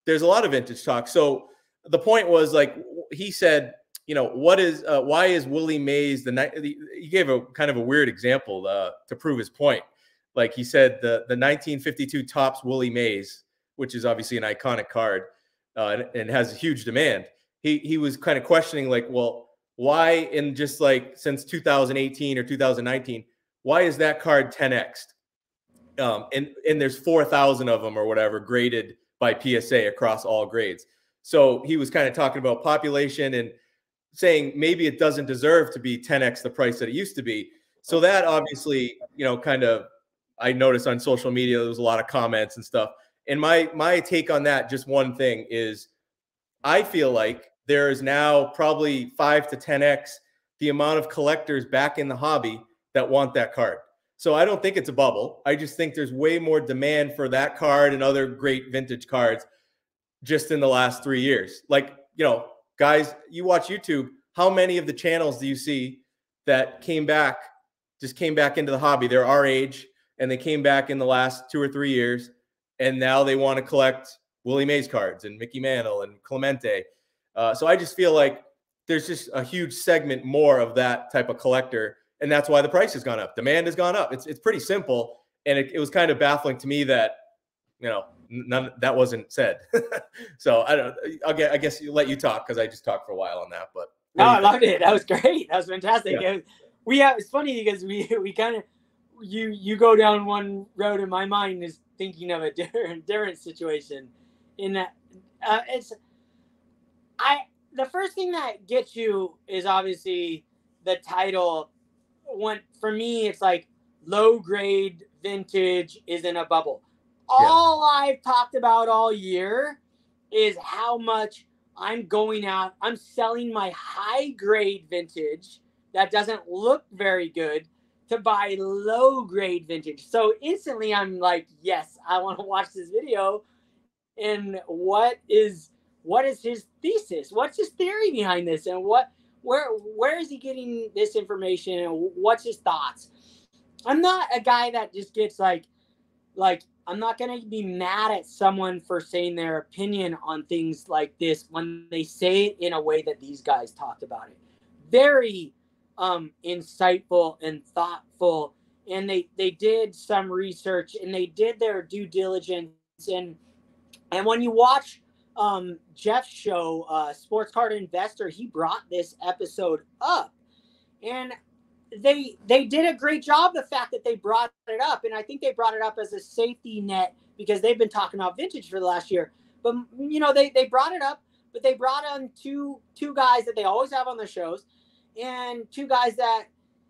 there's a lot of vintage talk. So the point was, like, he said, you know, why is Willie Mays he gave a kind of a weird example to prove his point. Like, he said the 1952 Topps Willie Mays, which is obviously an iconic card and has a huge demand. He was kind of questioning, like, well, why in just like since 2018 or 2019, why is that card 10x'd? And there's 4,000 of them or whatever graded by PSA across all grades. So he was kind of talking about population and saying maybe it doesn't deserve to be 10x the price that it used to be. So that obviously, you know, kind of, I noticed on social media, there was a lot of comments and stuff. And my take on that, just one thing, is I feel like there is now probably 5 to 10x the amount of collectors back in the hobby that want that card. So I don't think it's a bubble. I just think there's way more demand for that card and other great vintage cards just in the last 3 years. Like, you know, guys, you watch YouTube, how many of the channels do you see that just came back into the hobby? They're our age, and they came back in the last 2 or 3 years, and now they want to collect Willie Mays cards and Mickey Mantle and Clemente. So I just feel like there's just a huge segment more of that type of collector, and that's why the price has gone up. Demand has gone up. It's pretty simple, and it was kind of baffling to me that, you know, that wasn't said. So I guess let you talk, because I just talked for a while on that. But no, I loved it. That was great. That was fantastic. Yeah. It's funny because we kind of you go down one road, and my mind is thinking of a different situation. In that, the first thing that gets you is obviously the title. For me, it's like low grade vintage is in a bubble. All I've talked about all year is how much I'm going out. I'm selling my high grade vintage that doesn't look very good to buy low grade vintage. So instantly I'm like, yes, I want to watch this video. And what is his thesis? What's his theory behind this? And where is he getting this information? And what's his thoughts? I'm not a guy that just gets like I'm not going to be mad at someone for saying their opinion on things like this when they say it in a way that these guys talked about it. Very insightful and thoughtful. And they did some research, and they did their due diligence. And when you watch Jeff's show, Sports Card Investor, he brought this episode up. And they did a great job, the fact that they brought it up. And I think they brought it up as a safety net because they've been talking about vintage for the last year. But, you know, they brought it up, but they brought on two guys that they always have on their shows, and two guys that,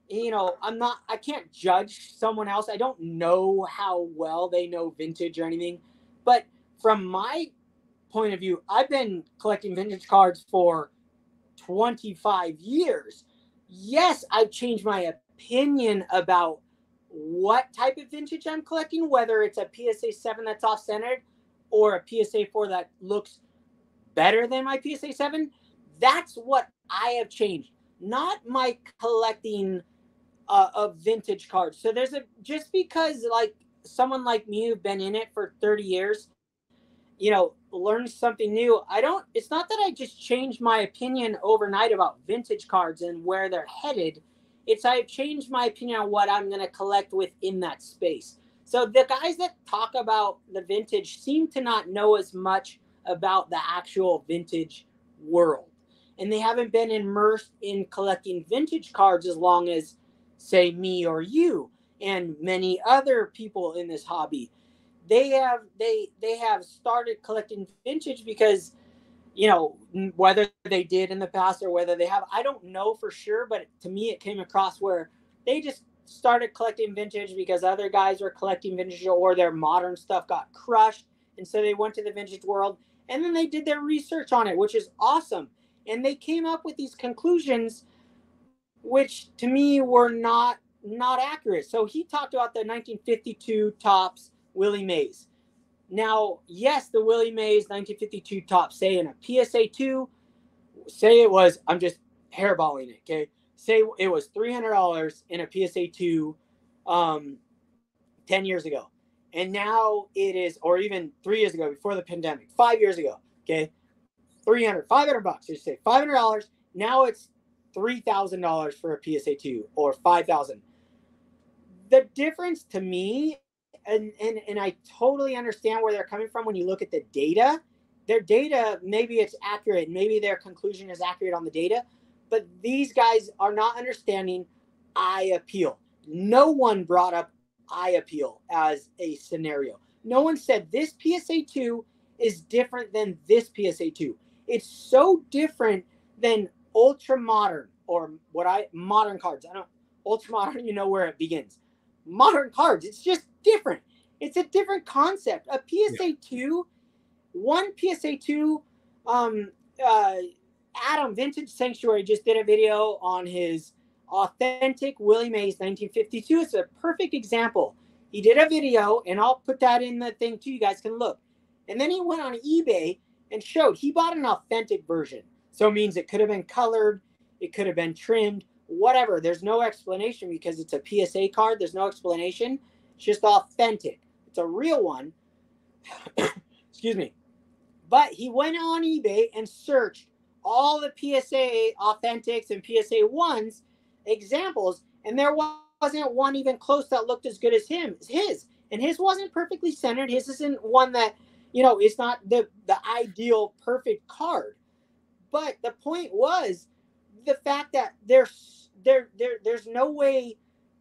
you know, I can't judge someone else. I don't know how well they know vintage or anything. But from my point of view, I've been collecting vintage cards for 25 years. Yes, I've changed my opinion about what type of vintage I'm collecting, whether it's a PSA 7 that's off-centered or a PSA 4 that looks better than my PSA 7, that's what I have changed, not my collecting of vintage cards. So there's just because like someone like me who've been in it for 30 years, learn something new. It's not that I just changed my opinion overnight about vintage cards and where they're headed. It's I've changed my opinion on what I'm going to collect within that space. So the guys that talk about the vintage seem to not know as much about the actual vintage world. And they haven't been immersed in collecting vintage cards as long as, say, me or you and many other people in this hobby. They have started collecting vintage because, whether they did in the past or whether they have, I don't know for sure, but to me it came across where they just started collecting vintage because other guys were collecting vintage or their modern stuff got crushed. And so they went to the vintage world and then they did their research on it, which is awesome. And they came up with these conclusions, which to me were not accurate. So he talked about the 1952 Topps Willie Mays. Now, yes, the Willie Mays 1952 Topps, say in a PSA 2, say it was, I'm just hairballing it, okay? Say it was $300 in a PSA 2 10 years ago. And now it is, or even 3 years ago, before the pandemic, 5 years ago, okay? $500, just say $500. Now it's $3,000 for a PSA 2 or $5,000. The difference to me, and I totally understand where they're coming from when you look at the data. Their data, maybe it's accurate, maybe their conclusion is accurate on the data, but these guys are not understanding eye appeal. No one brought up eye appeal as a scenario. No one said this PSA 2 is different than this PSA 2. It's so different than ultra modern or modern cards. Ultra modern, you know where it begins. Modern cards, it's just different. It's a different concept. A PSA 2, one PSA 2, Adam Vintage Sanctuary just did a video on his authentic Willie Mays 1952. It's a perfect example. He did a video, and I'll put that in the thing too. You guys can look. And then he went on eBay and showed he bought an authentic version. So it means it could have been colored, it could have been trimmed, whatever. There's no explanation because it's a PSA card. There's no explanation. It's just authentic. It's a real one. Excuse me. But he went on eBay and searched all the PSA authentics and PSA 1s examples, and there wasn't one even close that looked as good as his. And his wasn't perfectly centered. His isn't one that, it's not the ideal perfect card. But the point was the fact that there's no way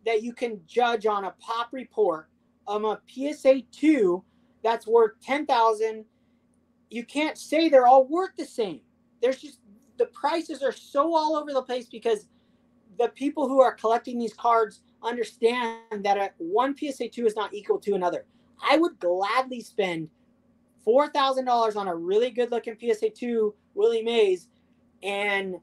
that you can judge on a pop report of a PSA 2 that's worth $10,000. You can't say they're all worth the same. There's just, the prices are so all over the place because the people who are collecting these cards understand that one PSA 2 is not equal to another. I would gladly spend $4,000 on a really good looking PSA 2 Willie Mays and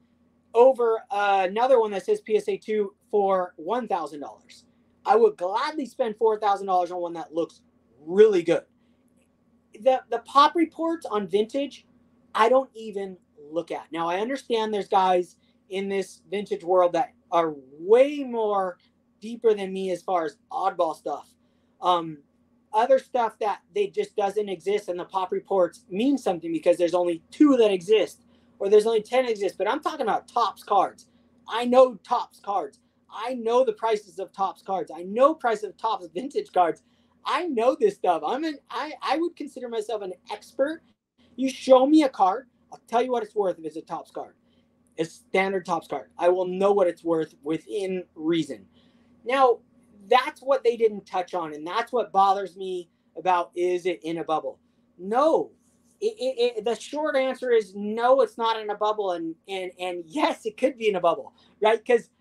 over another one that says PSA 2 for $1,000. I would gladly spend $4,000 on one that looks really good. The pop reports on vintage, I don't even look at. Now, I understand there's guys in this vintage world that are way more deeper than me as far as oddball stuff. Other stuff that they just doesn't exist, and the pop reports mean something because there's only 2 that exist, or there's only 10 exist. But I'm talking about Topps cards. I know Topps cards. I know the prices of Topps cards. I know price of Topps vintage cards. I know this stuff. I would consider myself an expert. You show me a card, I'll tell you what it's worth if it's a Topps card. A standard Topps card. I will know what it's worth within reason. Now, that's what they didn't touch on, and that's what bothers me about, is it in a bubble? No. The short answer is no, it's not in a bubble, and yes, it could be in a bubble, right? Because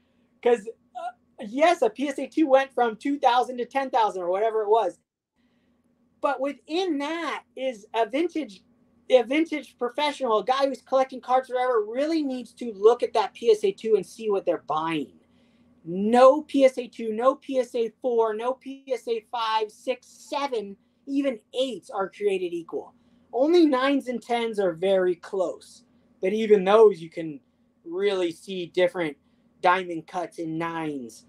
yes, a PSA 2 went from 2,000 to 10,000 or whatever it was, but within that is a vintage professional, a guy who's collecting cards forever, really needs to look at that PSA 2 and see what they're buying. No PSA 2, no PSA 4, no PSA 5, 6, 7, even 8s are created equal. Only 9s and 10s are very close. But even those, you can really see different diamond cuts in 9s.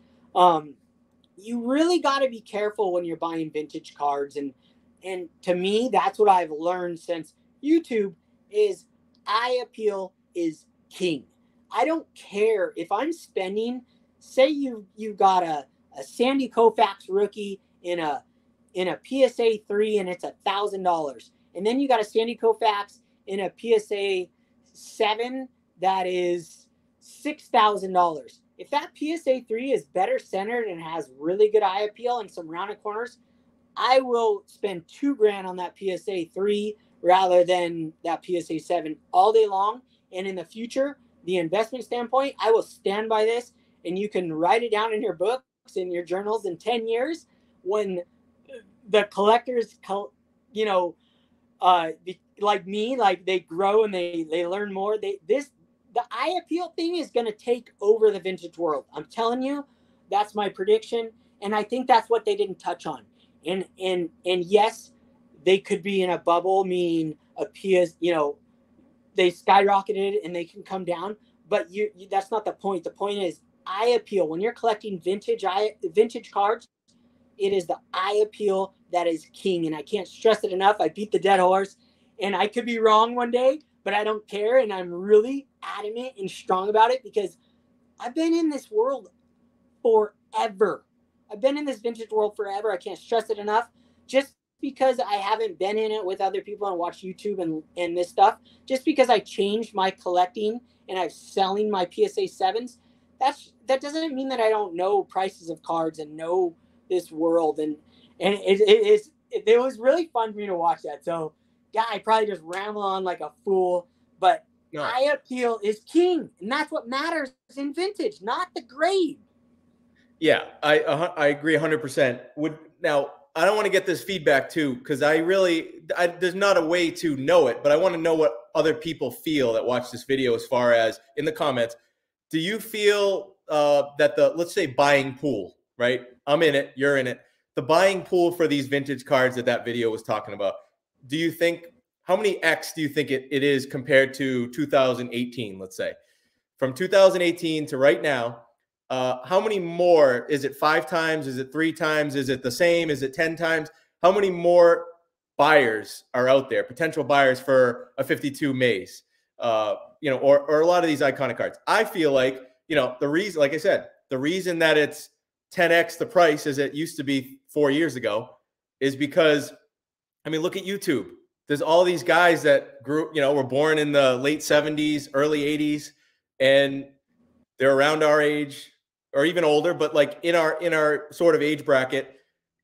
You really got to be careful when you're buying vintage cards. And to me, that's what I've learned since YouTube is eye appeal is king. I don't care if I'm spending, say you've got a Sandy Koufax rookie in a PSA 3 and it's $1,000. And then you got a Sandy Koufax in a PSA 7 that is $6,000. If that PSA 3 is better centered and has really good eye appeal and some rounded corners, I will spend $2,000 on that PSA 3 rather than that PSA 7 all day long. And in the future, the investment standpoint, I will stand by this, and you can write it down in your books, in your journals in 10 years when the collectors, like me, like they grow and they learn more. The eye appeal thing is going to take over the vintage world. I'm telling you, that's my prediction. And I think that's what they didn't touch on. And yes, they could be in a bubble, meaning they skyrocketed and they can come down, but that's not the point. The point is eye appeal. When you're collecting vintage cards, it is the eye appeal that is king. And I can't stress it enough. I beat the dead horse, and I could be wrong one day, but I don't care. And I'm really adamant and strong about it because I've been in this world forever. I've been in this vintage world forever. I can't stress it enough. Just because I haven't been in it with other people and watched YouTube and this stuff, just because I changed my collecting and I'm selling my PSA 7s, that doesn't mean that I don't know prices of cards and know this world. And it was really fun for me to watch that. So yeah, I probably just ramble on like a fool, but eye appeal is king, and that's what matters in vintage, not the grade. Yeah, I agree 100%. Now I don't want to get this feedback too, because there's not a way to know it, but I want to know what other people feel that watch this video. As far as in the comments, do you feel that let's say buying pool, right? I'm in it, you're in it. The buying pool for these vintage cards that video was talking about. Do you think, how many X do you think it is compared to 2018, let's say? From 2018 to right now, how many more? Is it 5 times? Is it 3 times? Is it the same? Is it 10 times? How many more buyers are out there, potential buyers for a 52 Maze, or a lot of these iconic cards? I feel like, the reason, like I said, the reason that it's 10X the price as it used to be 4 years ago is because, look at YouTube. There's all these guys that grew, were born in the late 70s, early 80s, and they're around our age or even older, but like in our sort of age bracket.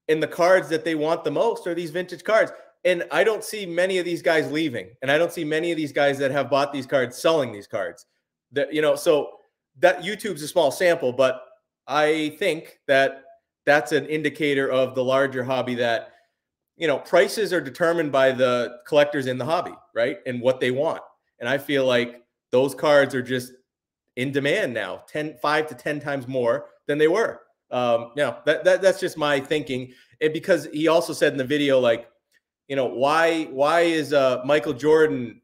And the cards that they want the most are these vintage cards. And I don't see many of these guys leaving. And I don't see many of these guys that have bought these cards selling these cards. So that YouTube's a small sample, but I think that that's an indicator of the larger hobby that, prices are determined by the collectors in the hobby, right? And what they want. And I feel like those cards are just in demand now, 5 to 10 times more than they were. That's just my thinking. And because he also said in the video, like, why is Michael Jordan,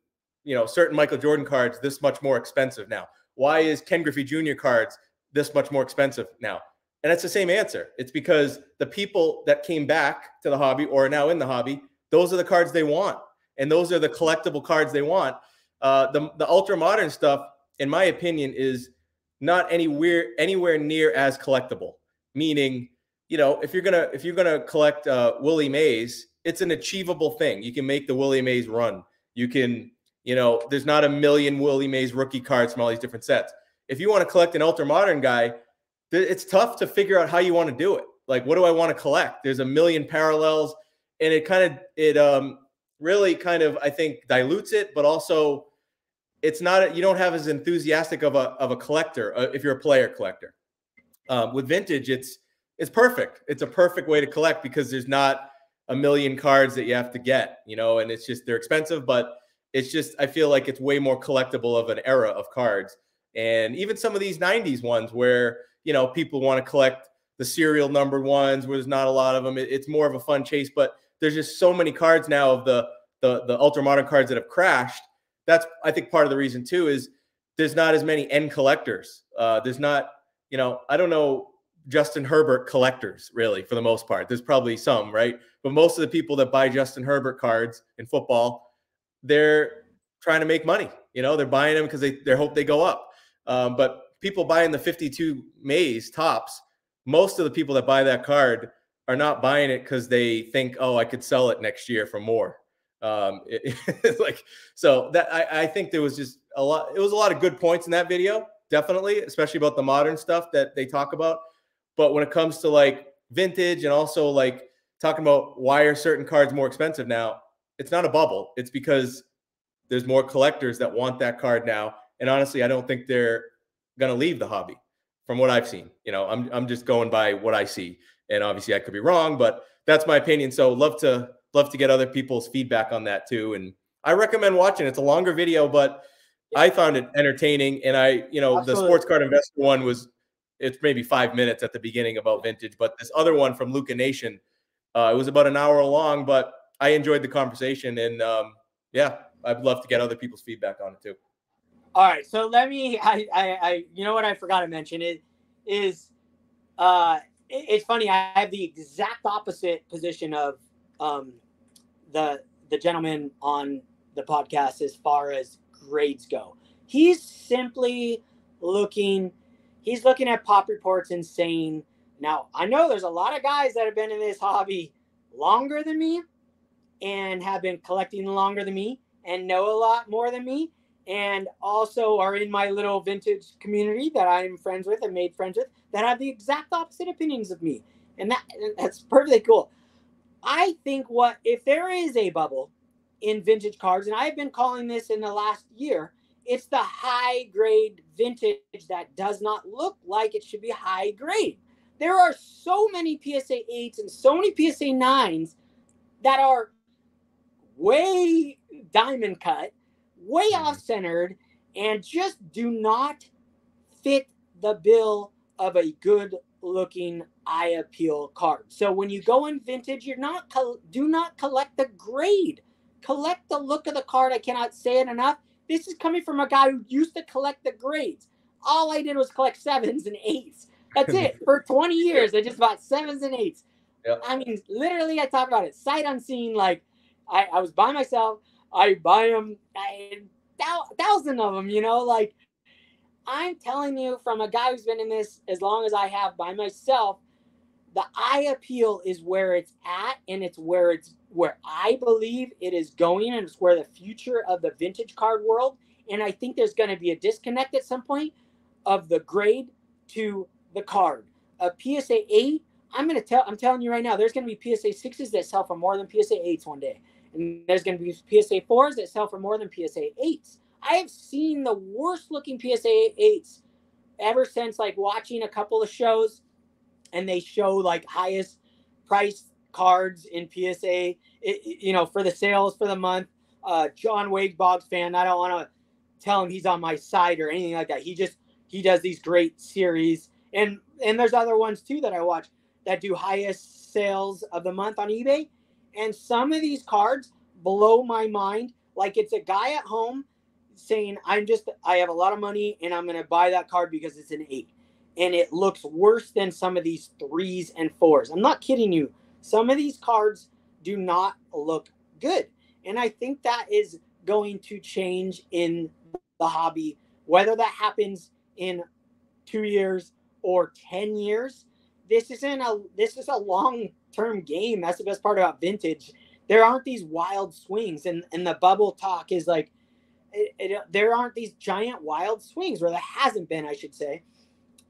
certain Michael Jordan cards this much more expensive now? Why is Ken Griffey Jr. cards this much more expensive now? And it's the same answer. It's because the people that came back to the hobby or are now in the hobby, those are the cards they want. And those are the collectible cards they want. The ultra modern stuff, in my opinion, is not anywhere near as collectible. Meaning, if you're gonna collect Willie Mays, it's an achievable thing. You can make the Willie Mays run. You can, there's not a million Willie Mays rookie cards from all these different sets. If you want to collect an ultra modern guy, it's tough to figure out how you want to do it. Like, what do I want to collect? There's a million parallels, and it really kind of, I think, dilutes it, but also it's not, you don't have as enthusiastic of a collector if you're a player collector. With vintage, it's perfect. It's a perfect way to collect because there's not a million cards that you have to get, and it's just, they're expensive, but it's just, I feel like it's way more collectible of an era of cards. And even some of these 90s ones where, you know, people want to collect the serial numbered ones where there's not a lot of them. It's more of a fun chase, but there's just so many cards now of the ultra modern cards that have crashed. That's, I think, part of the reason too, is there's not as many end collectors. There's not, you know, I don't know Justin Herbert collectors really for the most part. There's probably some, right? But most of the people that buy Justin Herbert cards in football, they're trying to make money. You know, they're buying them because they hope they go up. But people buying the 52 Mays Topps, most of the people that buy that card are not buying it because they think, oh, I could sell it next year for more. It's like, so that I think there was just a lot. It was a lot of good points in that video, definitely, especially about the modern stuff that they talk about. But when it comes to like vintage and also like talking about why are certain cards more expensive now, it's not a bubble. It's because there's more collectors that want that card now. And honestly, I don't think they're going to leave the hobby from what I've seen. You know, I'm just going by what I see. And obviously I could be wrong, but that's my opinion. So love to get other people's feedback on that too. And I recommend watching. It's a longer video, but I found it entertaining. And the Sports Card Investor one it's maybe 5 minutes at the beginning about vintage, but this other one from Luca Nation, it was about an hour long, but I enjoyed the conversation. And yeah, I'd love to get other people's feedback on it too. All right. So let me, you know what I forgot to mention it's funny. I have the exact opposite position of the gentleman on the podcast as far as grades go. He's simply looking at pop reports and saying, now I know there's a lot of guys that have been in this hobby longer than me and have been collecting longer than me and know a lot more than me, and also are in my little vintage community that I'm friends with and made friends with that have the exact opposite opinions of me. And that's perfectly cool. I think if there is a bubble in vintage cards, and I've been calling this in the last year, it's the high grade vintage that does not look like it should be high grade. There are so many PSA 8s and so many PSA 9s that are way diamond cut, way off centered, and just do not fit the bill of a good looking eye appeal card. So when you go in vintage, do not collect the grade, collect the look of the card. I cannot say it enough. This is coming from a guy who used to collect the grades. All I did was collect 7s and 8s. That's it. For 20 years, I just bought 7s and 8s. Yep. I mean, literally, I talk about it sight unseen. Like, I was by myself. I buy them, 1,000 of them, you know, like, I'm telling you, from a guy who's been in this as long as I have by myself, the eye appeal is where it's at, and it's where I believe it is going, and it's where the future of the vintage card world. And I think there's going to be a disconnect at some point of the grade to the card. A PSA 8, I'm telling you right now, there's going to be PSA 6s that sell for more than PSA 8s one day. And there's going to be PSA 4s that sell for more than PSA 8s. I have seen the worst looking PSA 8s ever since, like, watching a couple of shows, and they show like highest price cards in PSA, for the sales for the month. John Boggs fan, I don't want to tell him he's on my side or anything like that. He does these great series, and there's other ones too that I watch that do highest sales of the month on eBay. And some of these cards blow my mind. Like, it's a guy at home saying, I have a lot of money and I'm going to buy that card because it's an 8. And it looks worse than some of these 3s and 4s. I'm not kidding you. Some of these cards do not look good. And I think that is going to change in the hobby. Whether that happens in 2 years or 10 years, this is a long-term game. That's the best part about vintage. There aren't these wild swings. And the bubble talk is like, there aren't these giant wild swings, or there hasn't been, I should say.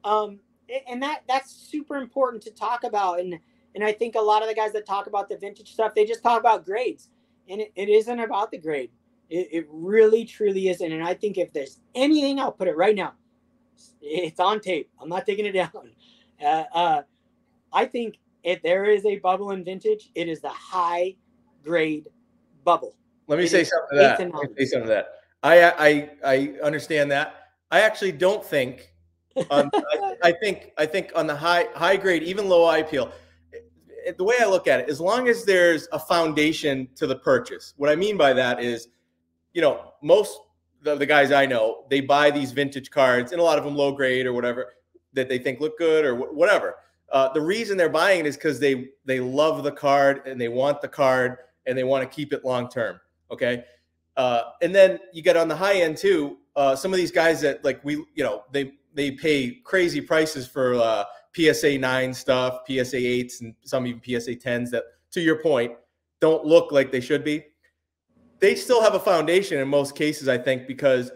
And that's super important to talk about. And I think a lot of the guys that talk about the vintage stuff, they just talk about grades, and it isn't about the grade. It really, truly isn't. And I think if there's anything, I'll put it right now, it's on tape. I'm not taking it down. I think if there is a bubble in vintage, it is the high grade bubble. Let me say something to that. I understand that. I actually don't think I think on the high grade, even low eye appeal, the way I look at it, as long as there's a foundation to the purchase. What I mean by that is, most of the guys I know, they buy these vintage cards, and a lot of them low grade or whatever that they think look good or whatever. The reason they're buying it is because they love the card and they want the card and they want to keep it long term. Okay, and then you get on the high end too. Some of these guys that they pay crazy prices for PSA 9 stuff, PSA 8s, and some even PSA 10s that, to your point, don't look like they should be. They still have a foundation in most cases, I think, because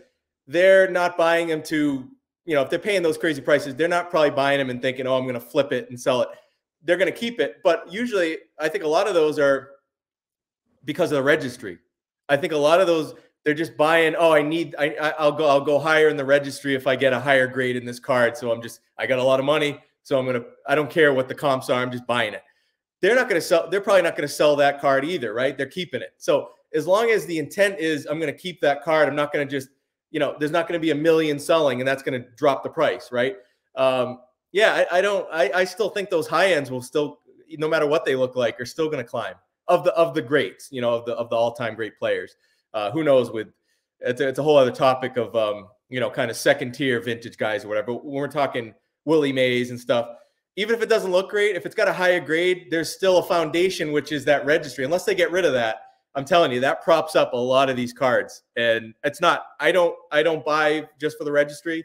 they're not buying them to, if they're paying those crazy prices, they're not probably buying them and thinking, oh, I'm going to flip it and sell it. They're going to keep it. But usually, I think a lot of those are because of the registry. I think a lot of those, they're just buying, oh, I'll go higher in the registry if I get a higher grade in this card. So I got a lot of money. So I don't care what the comps are. I'm just buying it. They're probably not going to sell that card either, right? They're keeping it. So as long as the intent is, I'm going to keep that card, I'm not going to just, there's not going to be a million selling and that's going to drop the price, right? I still think those high ends will still, no matter what they look like, are still going to climb of the greats, of the all-time great players. Who knows? It's a whole other topic of kind of second tier vintage guys or whatever. But when we're talking Willie Mays and stuff, even if it doesn't look great, if it's got a higher grade, there's still a foundation, which is that registry. Unless they get rid of that, I'm telling you, that props up a lot of these cards. And it's not, I don't buy just for the registry.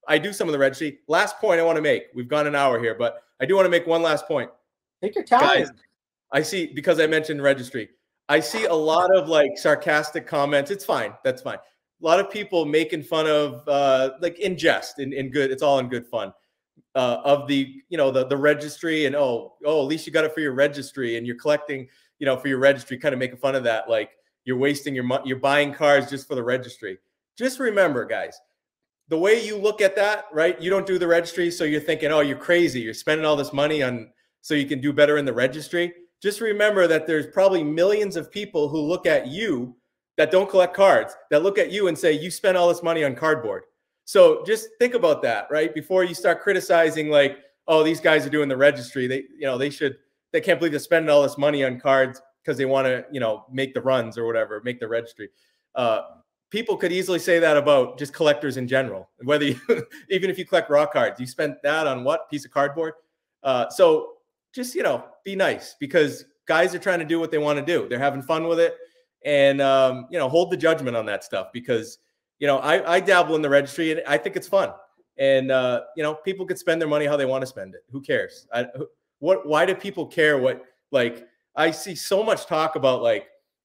I do some of the registry. Last point I want to make. We've gone an hour here, but I do want to make one last point. Take your time. Guys, I see, because I mentioned registry, I see a lot of sarcastic comments. It's fine. That's fine. A lot of people making fun of, in jest, in good, it's all in good fun, of the registry and, at least you got it for your registry and you're collecting, for your registry, kind of making fun of that. Like you're wasting your money, you're buying cards just for the registry. Just remember, guys, the way you look at that, right? You don't do the registry. So you're thinking, oh, you're crazy. You're spending all this money so you can do better in the registry. Just remember that there's probably millions of people who look at you that don't collect cards, that look at you and say, you spent all this money on cardboard. So just think about that, right? Before you start criticizing these guys are doing the registry. They can't believe they're spending all this money on cards because they want to, make the runs or whatever, make the registry. People could easily say that about just collectors in general. Whether even if you collect raw cards, you spent that on what piece of cardboard? So just, be nice, because guys are trying to do what they want to do. They're having fun with it. And, hold the judgment on that stuff, because, I dabble in the registry and I think it's fun. And, people could spend their money how they want to spend it. Who cares? Why do people care I see so much talk about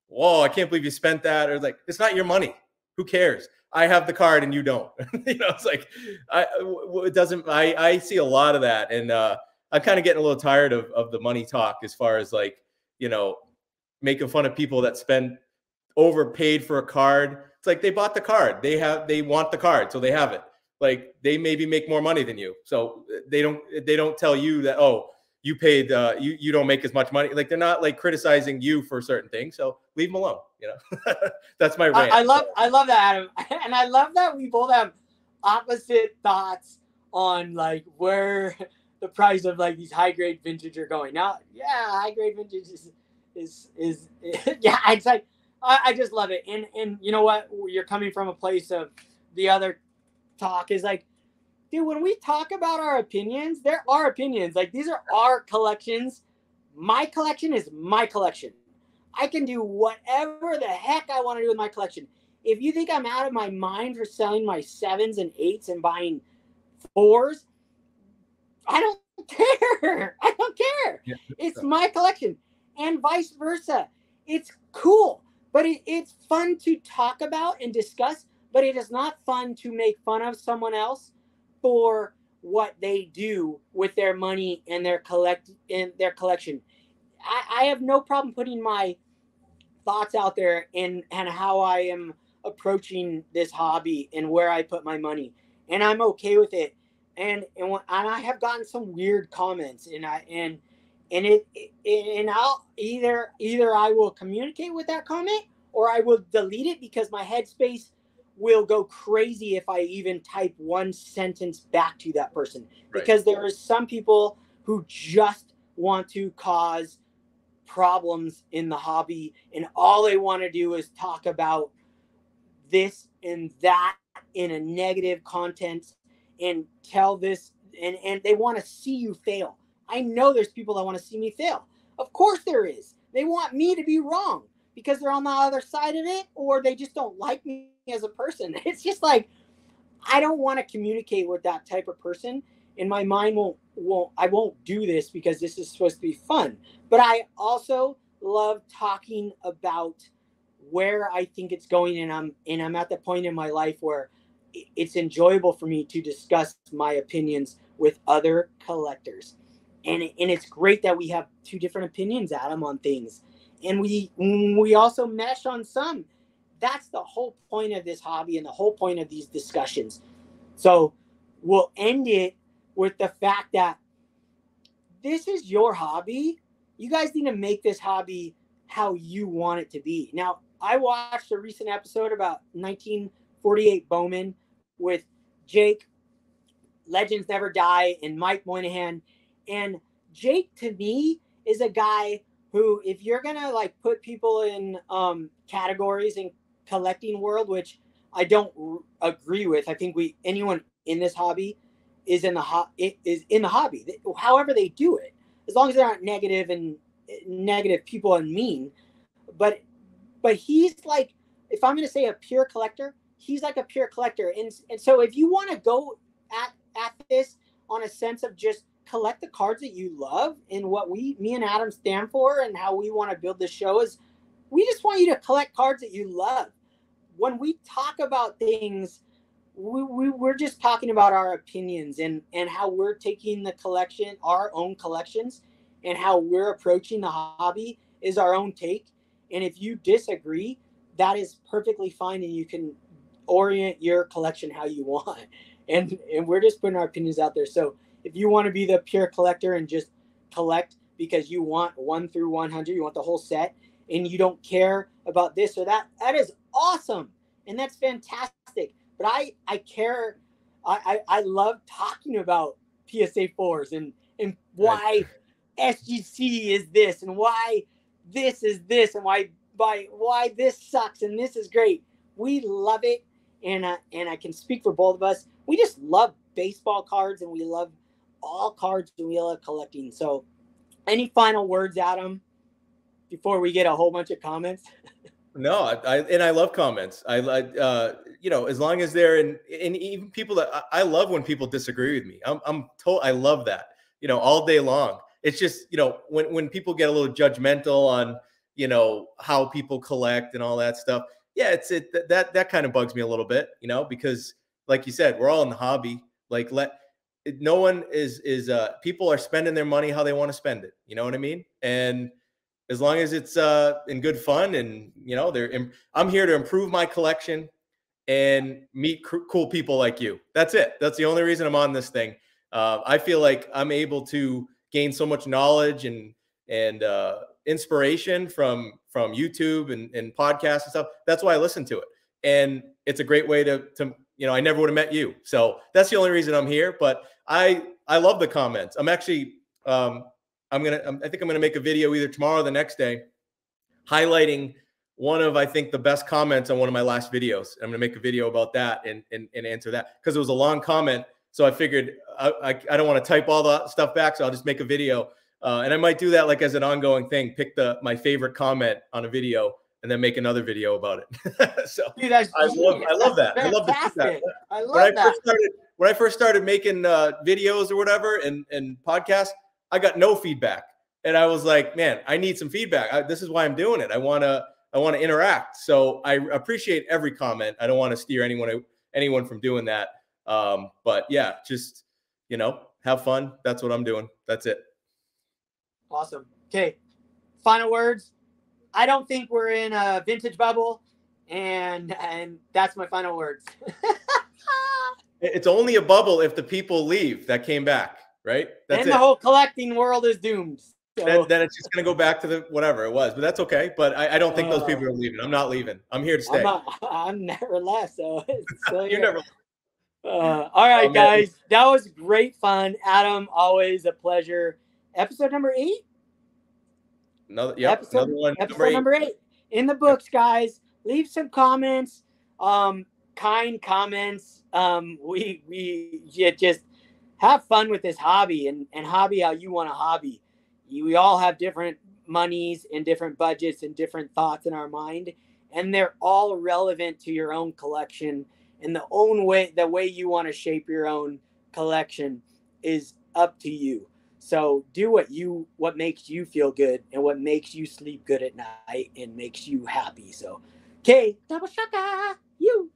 whoa, I can't believe you spent that. Or it's not your money. Who cares? I have the card and you don't. It's it doesn't, I see a lot of that. And, I'm kind of getting a little tired of the money talk, as far as making fun of people that spend overpaid for a card. It's they bought the card. They want the card, so they have it. They maybe make more money than you. So they don't tell you that, oh, you paid, you don't make as much money. They're not criticizing you for certain things. So leave them alone. That's my rant. I love that, Adam. And I love that we both have opposite thoughts on where the price of these high grade vintage are going. Now, yeah, high grade vintage is yeah, it's I just love it. And you know what? You're coming from a place of the other talk is dude, when we talk about our opinions, there are opinions. These are our collections. My collection is my collection. I can do whatever the heck I want to do with my collection. If you think I'm out of my mind for selling my 7s and 8s and buying 4s, I don't care. I don't care. Yeah. It's my collection, and vice versa. It's cool, but it's fun to talk about and discuss, but it is not fun to make fun of someone else for what they do with their money and their collection. I have no problem putting my thoughts out there and how I am approaching this hobby and where I put my money, and I'm okay with it. And I have gotten some weird comments, and I'll either I will communicate with that comment or I will delete it, because my headspace will go crazy if I even type one sentence back to that person, because there are some people who just want to cause problems in the hobby, and all they want to do is talk about this and that in a negative content and tell this, and they want to see you fail. I know there's people that want to see me fail. Of course there is. They want me to be wrong because they're on the other side of it, or they just don't like me as a person. It's just like, I don't want to communicate with that type of person, and my mind I won't do this because this is supposed to be fun. But I also love talking about where I think it's going, and I'm at the point in my life where it's enjoyable for me to discuss my opinions with other collectors. And it's great that we have two different opinions, Adam, on things. And we also mesh on some. That's the whole point of this hobby and the whole point of these discussions. So we'll end it with the fact that this is your hobby. You guys need to make this hobby how you want it to be. Now, I watched a recent episode about 1948 Bowman with Jake, Legends Never Die, and Mike Moynihan. And Jake, to me, is a guy who, if you're going to like put people in categories in collecting world, which I don't agree with. I think anyone in this hobby is in the hobby. However they do it, as long as they're not negative people and mean. But he's like, if I'm going to say a pure collector, he's like a pure collector. And so if you want to go at this on a sense of just collect the cards that you love, and what me and Adam stand for and how we want to build this show is, we just want you to collect cards that you love. When we talk about things, we're just talking about our opinions and how we're taking the collection, our own collections, and how we're approaching the hobby is our own take. And if you disagree, that is perfectly fine, and you can orient your collection how you want. And we're just putting our opinions out there. So if you want to be the pure collector and just collect because you want 1 through 100, you want the whole set, and you don't care about this or that, that is awesome. And that's fantastic. But I care. I love talking about PSA 4s and why SGC is this, and why this is this, and why this sucks and this is great. We love it. And I can speak for both of us. We just love baseball cards, and we love all cards, and we love collecting. So any final words, Adam, before we get a whole bunch of comments? No, I love comments. I as long as they're and even people that I love when people disagree with me. I love that, all day long. It's just, when people get a little judgmental on, how people collect and all that stuff. Yeah, that kind of bugs me a little bit, because like you said, we're all in the hobby. Like no one is people are spending their money how they want to spend it. You know what I mean? And as long as it's in good fun, and I'm here to improve my collection and meet cool people like you. That's it. That's the only reason I'm on this thing. I feel like I'm able to gain so much knowledge and inspiration from YouTube and podcasts and stuff. That's why I listen to it, and it's a great way to I never would have met you. So that's the only reason I'm here. But I love the comments. I'm actually I think I'm gonna make a video either tomorrow or the next day, highlighting one of, I think, the best comments on one of my last videos. I'm gonna make a video about that and answer that, because it was a long comment. So I figured I don't want to type all the stuff back, so I'll just make a video. And I might do that like as an ongoing thing. Pick my favorite comment on a video and then make another video about it. So dude, I love that. I love that. I love that. When I first started making videos or whatever and podcasts, I got no feedback, and I was like, man, I need some feedback. This is why I'm doing it. I want to interact. So I appreciate every comment. I don't want to steer anyone from doing that. But yeah, just have fun. That's what I'm doing. That's it. Awesome. Okay. Final words. I don't think we're in a vintage bubble, and that's my final words. It's only a bubble if the people leave that came back, right? Then the whole collecting world is doomed. So, then it's just gonna go back to the whatever it was, but that's okay. But I don't think those people are leaving. I'm not leaving. I'm here to stay. I'm never left. So it's still You're here. never. All right, Oh, man. guys, that was great fun. Adam, always a pleasure. Episode number 8. Another one. Episode number 8 in the books, guys. Leave some comments, kind comments. We just have fun with this hobby and hobby how you want a hobby. We all have different monies and different budgets and different thoughts in our mind, and they're all relevant to your own collection. And the way you want to shape your own collection is up to you. So do what makes you feel good and what makes you sleep good at night and makes you happy. So, okay, double shaka, you.